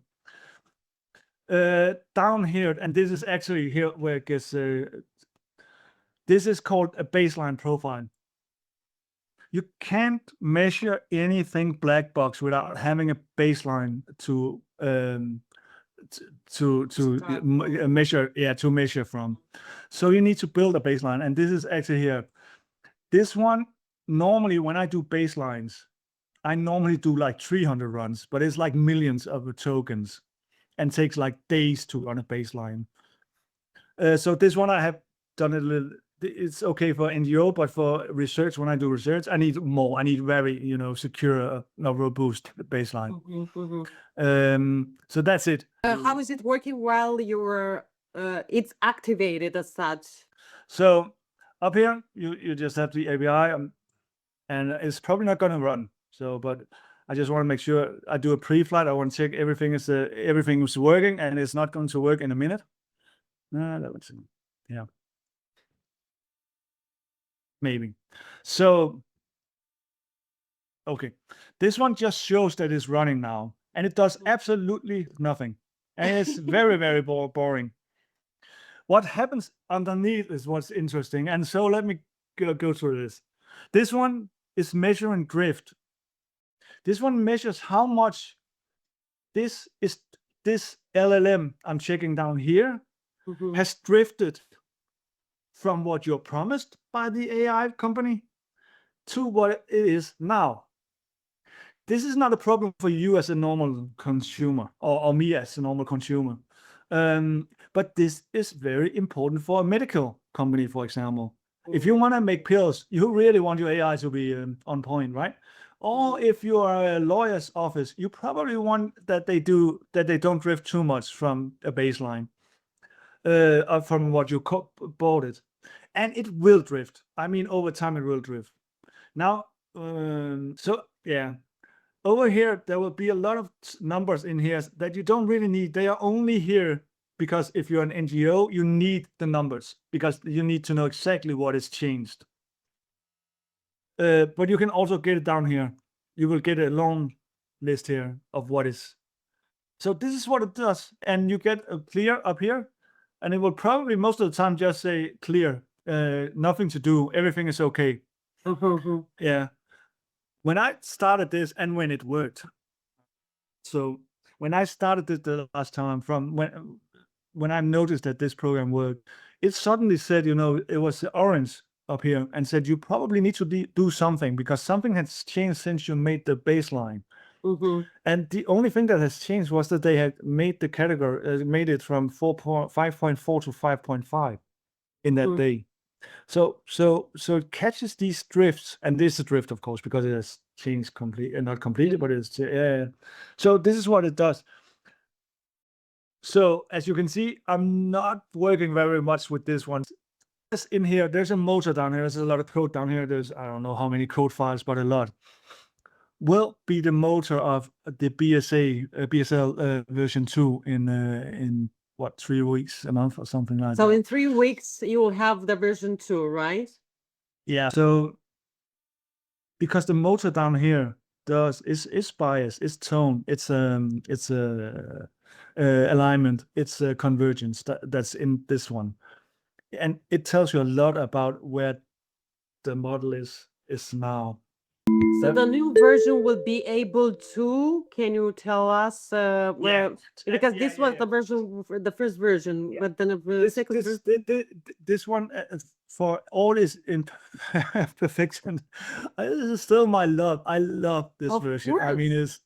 LLM. Down here, and this is actually here where it gets. This is called a baseline profile. You can't measure anything black box without having a baseline to measure from. So you need to build a baseline, and this is actually here. This one, normally when I do baselines, I normally do like 300 runs, but it's like millions of tokens and takes like days to run a baseline. So this one I have done a little. It's okay for NGO, but for research, when I do research, I need more. I need very, secure, robust baseline. So that's it. How is it working while it's activated as such? So up here, you just have the API. and it's probably not going to run. So, but I just want to make sure I do a pre-flight. I want to check everything is working, and it's not going to work in a minute. Let's see. Yeah, maybe. So, okay, this one just shows that it's running now, and it does absolutely nothing, and it's very, very boring. What happens underneath is what's interesting, and so let me go through this. This one is measuring drift. This one measures how much this LLM I'm checking down here has drifted from what you're promised by the AI company to what it is now. This is not a problem for you as a normal consumer, or me as a normal consumer. But this is very important for a medical company, for example. If you want to make pills, you really want your AI to be on point, right? Or if you are a lawyer's office, you probably want that they don't drift too much from a baseline, from what you bought it. And it will drift. I mean, over time it will drift. Now, so yeah, over here, there will be a lot of numbers in here that you don't really need. They are only here because if you're an NGO, you need the numbers because you need to know exactly what is changed. But you can also get it down here. You will get a long list here of what is. So this is what it does. And you get a clear up here. And it will probably most of the time just say clear, nothing to do. Everything is okay. Yeah. When I started this and when it worked. So when I started it the last time, from when I noticed that this program worked, it suddenly said, it was orange up here and said, you probably need to do something because something has changed since you made the baseline. And the only thing that has changed was that they had made the category, made it from 5.4 to 5.5 in that day. So it catches these drifts, and this is a drift, of course, because it has changed completely, not completely, but it's so this is what it does. So as you can see, I'm not working very much with this one. In here, there's a motor down here. There's a lot of code down here. There's I don't know how many code files, but a lot. Will be the motor of the BSL version 2 in what, 3 weeks, a month, or something like that. So in 3 weeks, you will have the version 2, right? Yeah. So because the motor down here is bias, it's tone, it's alignment, it's convergence that's in this one, and it tells you a lot about where the model is now. So the new version will be able to, can you tell us where, because this was the version, the first version, but then the second version. This one, for all is imperfection, this is still my love. I love this version. I mean, it's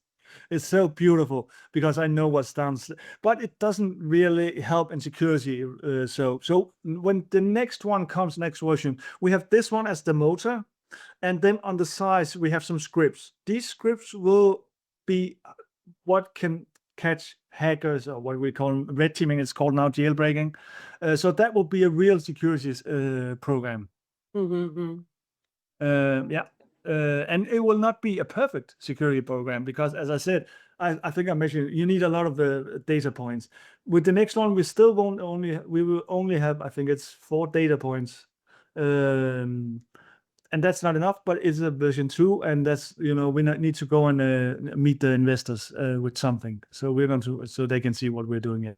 so beautiful because I know what's down, but it doesn't really help in security. So when the next one comes, next version, we have this one as the motor. And then on the sides, we have some scripts. These scripts will be what can catch hackers, or what we call red teaming. It's called now jailbreaking. So that will be a real security program. Yeah. And it will not be a perfect security program because, as I said, I think I mentioned you need a lot of the data points. With the next one, we will only have, I think it's 4 data points. And that's not enough, but it's a version 2, and that's, we need to go and meet the investors with something. So we're going to, so they can see what we're doing here.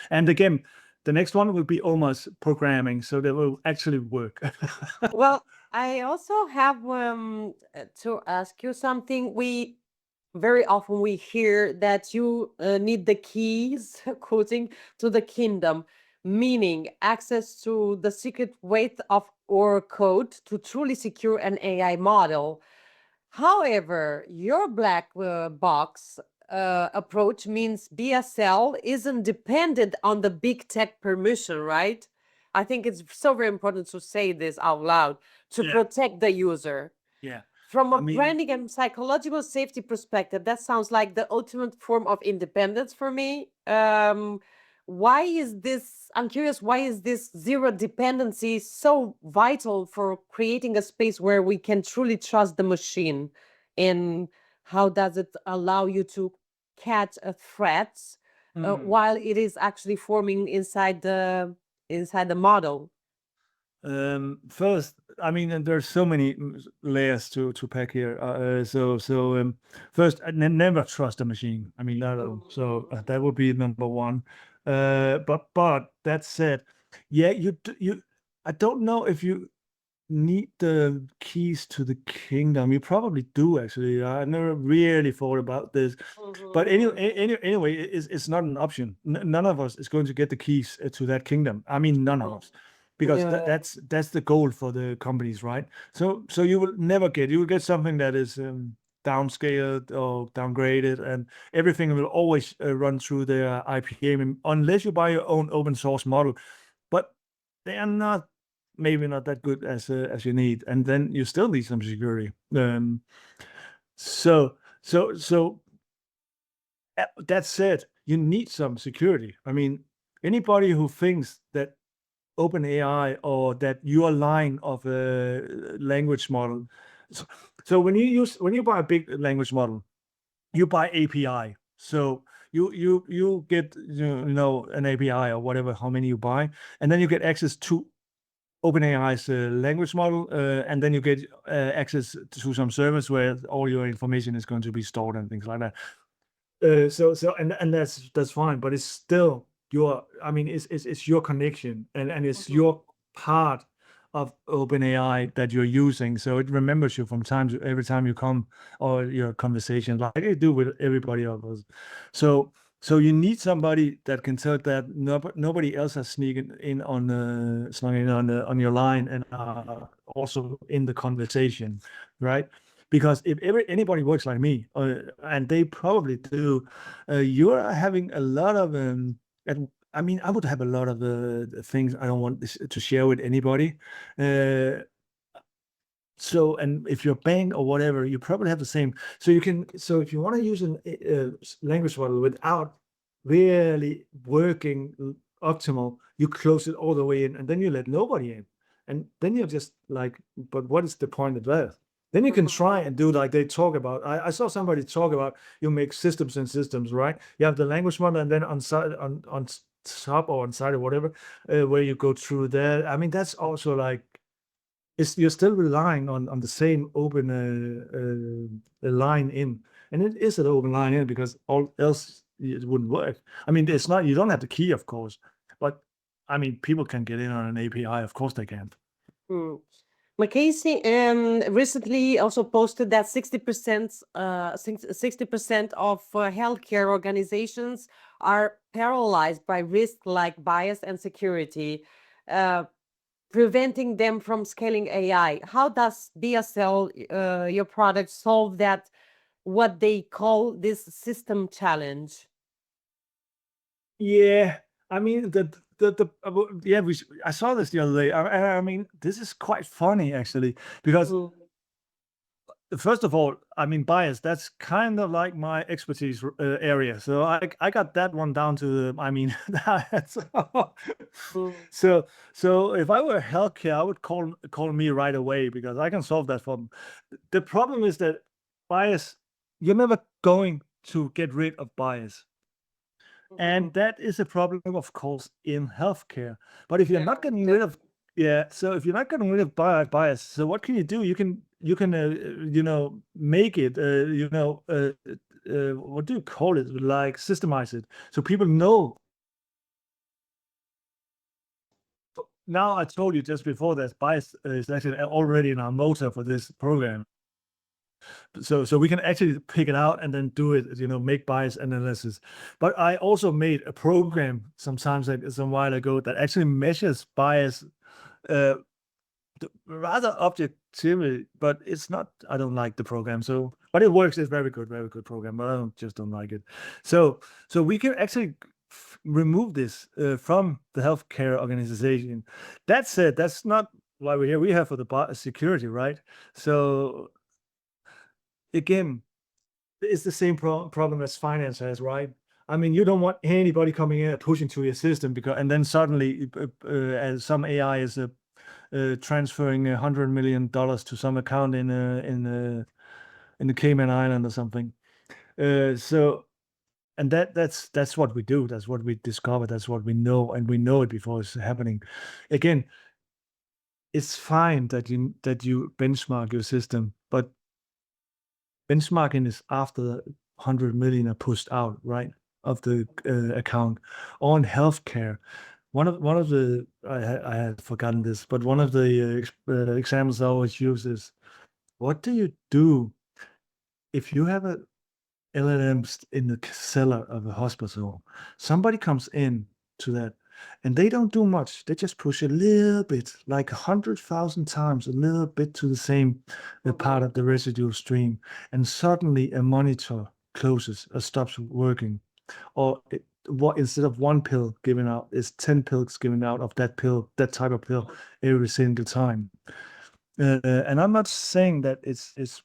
And again, the next one will be almost programming, so they will actually work. Well, I also have to ask you something. Very often we hear that you need the keys, quoting, to the kingdom, meaning access to the secret weight of or code to truly secure an AI model. However, your black box approach means BSL isn't dependent on the big tech permission, right? I think it's so very important to say this out loud to protect the user. Yeah. From a branding and psychological safety perspective, that sounds like the ultimate form of independence for me. Why is this? I'm curious, why is this zero dependency so vital for creating a space where we can truly trust the machine? And how does it allow you to catch a threat while it is actually forming inside the model? First, I mean, and there's so many layers to pack here. First, never trust a machine. I mean, so that would be number one. But that said, yeah, I don't know if you need the keys to the kingdom. You probably do, actually. I never really thought about this. But anyway, it's not an option. None of us is going to get the keys to that kingdom. I mean, none of us, because that's the goal for the companies, right? So you will never get. You will get something that is downscaled or downgraded, and everything will always run through their IPA, unless you buy your own open source model. But they are not, maybe not that good as you need, and then you still need some security. So that said, you need some security. I mean, anybody who thinks that OpenAI or that your line of a language model. So when you buy a big language model, you buy API. So you get an API or whatever, how many you buy, and then you get access to OpenAI's language model, and then you get access to some service where all your information is going to be stored and things like that. And that's fine, but it's still your. I mean, it's your connection, and it's your part of OpenAI that you're using. So it remembers you from every time you come, or your conversation, like you do with everybody else. So you need somebody that can tell that nobody else has snuck in on your line, and also in the conversation, right? Because if anybody works like me, and they probably do, you're having a lot of and I mean, I would have a lot of things I don't want to share with anybody. So, and if you're a bank or whatever, you probably have the same. So if you want to use a language model without really working optimal, you close it all the way in, and then you let nobody in. And then you're just like, but what is the point of that? Then you can try and do like they talk about. I saw somebody talk about, you make systems and systems, right? You have the language model, and then on top or on side or whatever, where you go through that. I mean, that's also like, you're still relying on the same open line in, and it is an open line in, because all else it wouldn't work. I mean, it's not, you don't have the key, of course, but I mean, people can get in on an API, of course they can. McKinsey recently also posted that 60% of healthcare organizations are paralyzed by risk like bias and security, preventing them from scaling AI. How does BSL, your product, solve that, what they call this system challenge? Yeah, I mean, I saw this the other day. I mean, this is quite funny, actually, because first of all, I mean, bias, that's kind of like my expertise area. So I got that one down to, I mean, so if I were healthcare, I would call me right away, because I can solve that problem. The problem is that bias, you're never going to get rid of bias. And that is a problem, of course, in healthcare. But if you're not getting rid of, so if you're not getting rid of bias, so what can you do? You can make it, what do you call it? Like systemize it, so people know. Now, I told you just before that bias is actually already in our motor for this program. So we can actually pick it out and then do it, make bias analysis. But I also made a program some while ago that actually measures bias rather objectively, but it's not, I don't like the program. So, but it works. It's very good program, but I just don't like it. So we can actually remove this from the healthcare organization. That said, that's not why we're here. We're here for the security, right? So again, it's the same problem as finance has, right? I mean, you don't want anybody coming in and pushing to your system and then suddenly as some AI is transferring $100 million to some account in the Cayman Island or something. And that's what we do. That's what we discover. That's what we know, and we know it before it's happening. Again, it's fine that you benchmark your system, but benchmarking is after 100 million are pushed out, right, of the account. On healthcare, one of the I had forgotten this, but one of the examples I always use is, what do you do if you have a LLMs in the cellar of a hospital? Somebody comes in to that, and they don't do much. They just push a little bit, like 100,000 times, a little bit to the same part of the residual stream, and suddenly a monitor closes or stops working, or what instead of one pill given out is 10 pills given out of that type of pill every single time. And I'm not saying that it's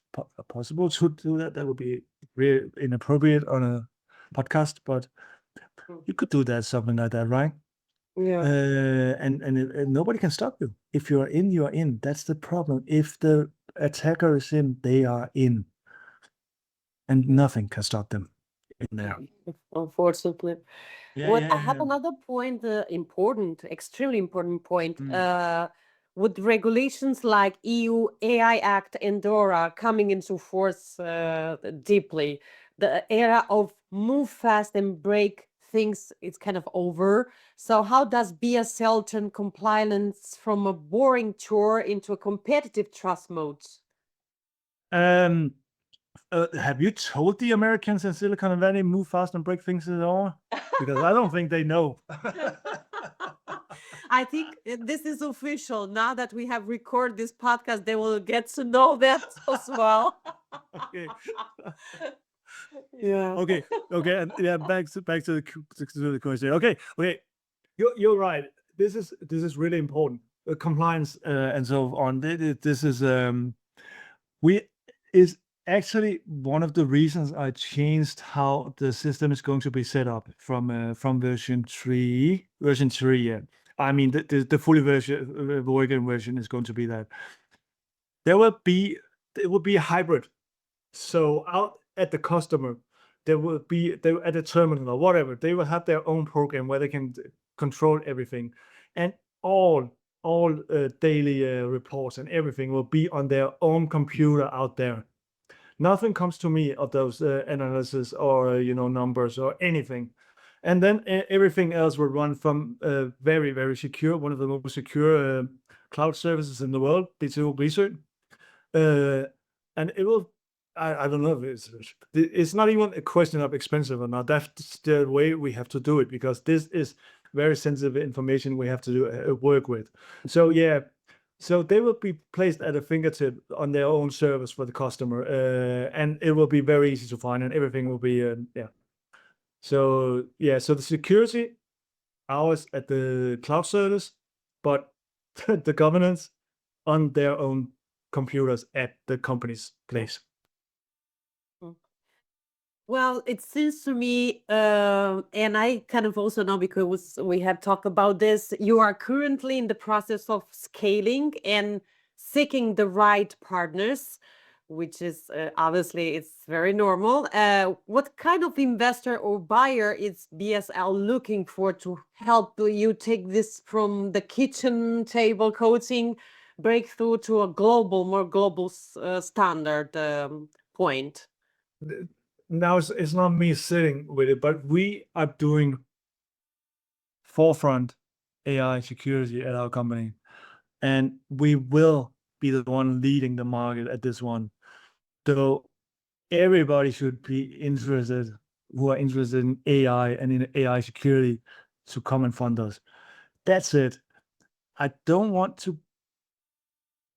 possible to do that. That would be really inappropriate on a podcast, but you could do that, something like that, right? Yeah. And nobody can stop you. If you're in, you're in. That's the problem. If the attacker is in, they are in, and nothing can stop them in there. Unfortunately. Yeah, I have another point, important, extremely important point. With regulations like EU AI Act and DORA coming into force deeply, the era of move fast and break things is kind of over. So how does BSL turn compliance from a boring chore into a competitive trust mode? Have you told the Americans in Silicon Valley move fast and break things at all? Because I don't think they know. I think this is official. Now that we have recorded this podcast, they will get to know that as well. Okay. Yeah. Okay. And yeah, back to the question. Okay. You're right. This is really important. Compliance and so on. This is is actually one of the reasons I changed how the system is going to be set up from version 3. Yeah. I mean, the fully working version is going to be that. It will be a hybrid. So out at the customer, they at the terminal or whatever, they will have their own program where they can control everything, and all daily reports and everything will be on their own computer out there. Nothing comes to me of those analysis or numbers or anything. And then everything else will run from very, very secure, one of the most secure cloud services in the world, digital research. And it will, I don't know if it's not even a question of expensive or not. That's the way we have to do it, because this is very sensitive information we have to do work with. So yeah, so they will be placed at a fingertip on their own service for the customer, and it will be very easy to find, and everything will be yeah. So yeah, so the security ours at the cloud service, but the governance on their own computers at the company's place. Well, it seems to me, and I kind of also know because we have talked about this, you are currently in the process of scaling and seeking the right partners, which is obviously it's very normal. What kind of investor or buyer is BSL looking for to help you take this from the kitchen table coaching breakthrough to a more global standard point? Now it's not me sitting with it, but we are doing forefront AI security at our company, and we will be the one leading the market at this one. So everybody should be interested, who are interested in AI and in AI security, to come and fund us. That's it. I don't want to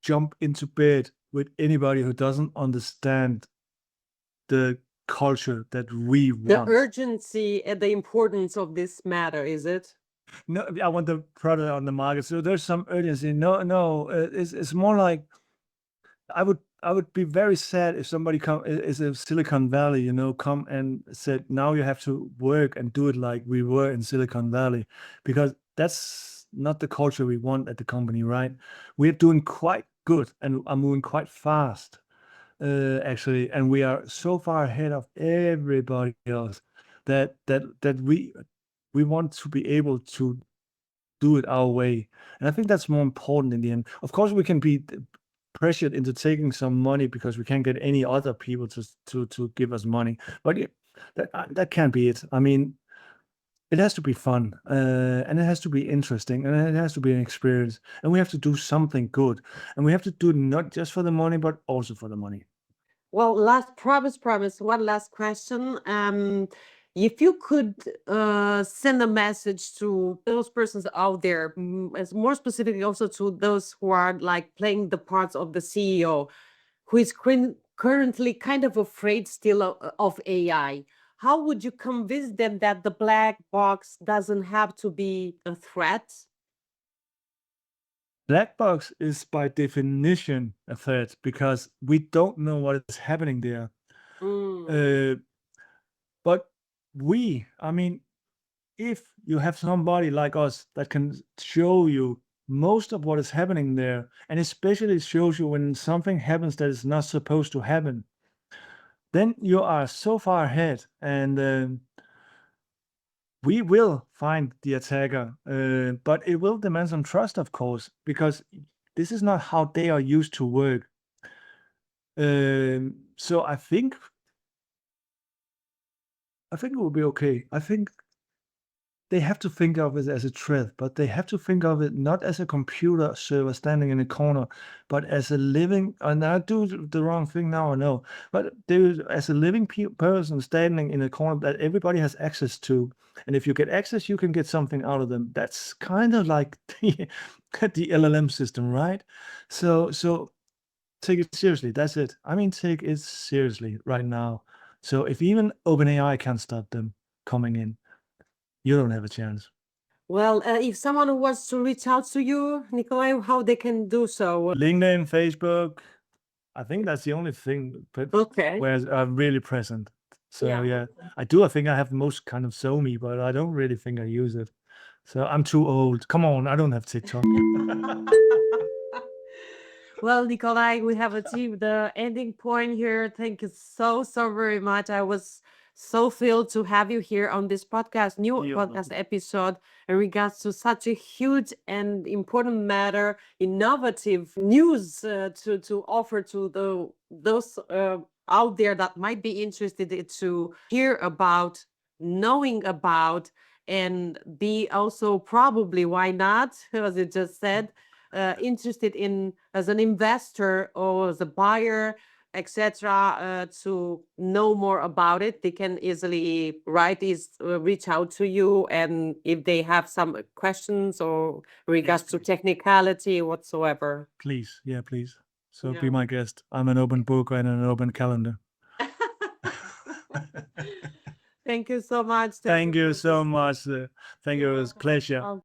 jump into bed with anybody who doesn't understand the culture that we want. The urgency and the importance of this matter, is it? No, I want the product on the market. So there's some urgency. No, it's more like I would I would be very sad if somebody is a Silicon Valley, come and said, now you have to work and do it like we were in Silicon Valley, because that's not the culture we want at the company, right? We're doing quite good and are moving quite fast, actually, and we are so far ahead of everybody else that we want to be able to do it our way. And I think that's more important in the end. Of course, we can be pressured into taking some money because we can't get any other people to give us money. But that can't be it. I mean, it has to be fun, and it has to be interesting, and it has to be an experience. And we have to do something good, and we have to do it not just for the money, but also for the money. Well, promise. One last question. If you could send a message to those persons out there, as more specifically also to those who are like playing the parts of the CEO, who is currently kind of afraid still of AI, how would you convince them that the black box doesn't have to be a threat? Black box is by definition a threat because we don't know what is happening there. Mm. But I mean, if you have somebody like us that can show you most of what is happening there, and especially shows you when something happens that is not supposed to happen, then you are so far ahead, and we will find the attacker. But it will demand some trust, of course, because this is not how they are used to work. So I think it will be okay. I think they have to think of it as a threat, but they have to think of it not as a computer server standing in a corner, but as a living, and I do the wrong thing now, I know, but as a living person standing in a corner that everybody has access to. And if you get access, you can get something out of them. That's kind of like the LLM system, right? So take it seriously. That's it. I mean, take it seriously right now. So if even OpenAI can't stop them coming in, you don't have a chance. Well, if someone wants to reach out to you, Nicolai, how they can do so? LinkedIn, Facebook. I think that's the only thing Okay. where I'm really present. So Yeah. I think I have most kind of me, but I don't really think I use it. So I'm too old. Come on, I don't have TikTok. Well, Nicolai, we have achieved the ending point here. Thank you so very much. I was so thrilled to have you here on this new You're podcast episode in regards to such a huge and important matter, innovative news to offer to those out there that might be interested to hear about, knowing about, and be also probably, why not, as you just said, interested in as an investor or as a buyer, etc., to know more about it. They can easily reach out to you, and if they have some questions or regards to technicality whatsoever. Please, please. So be Yeah. my guest. I'm an open book and an open calendar. Thank you so much. Thank you so much. Thank you. It was a pleasure.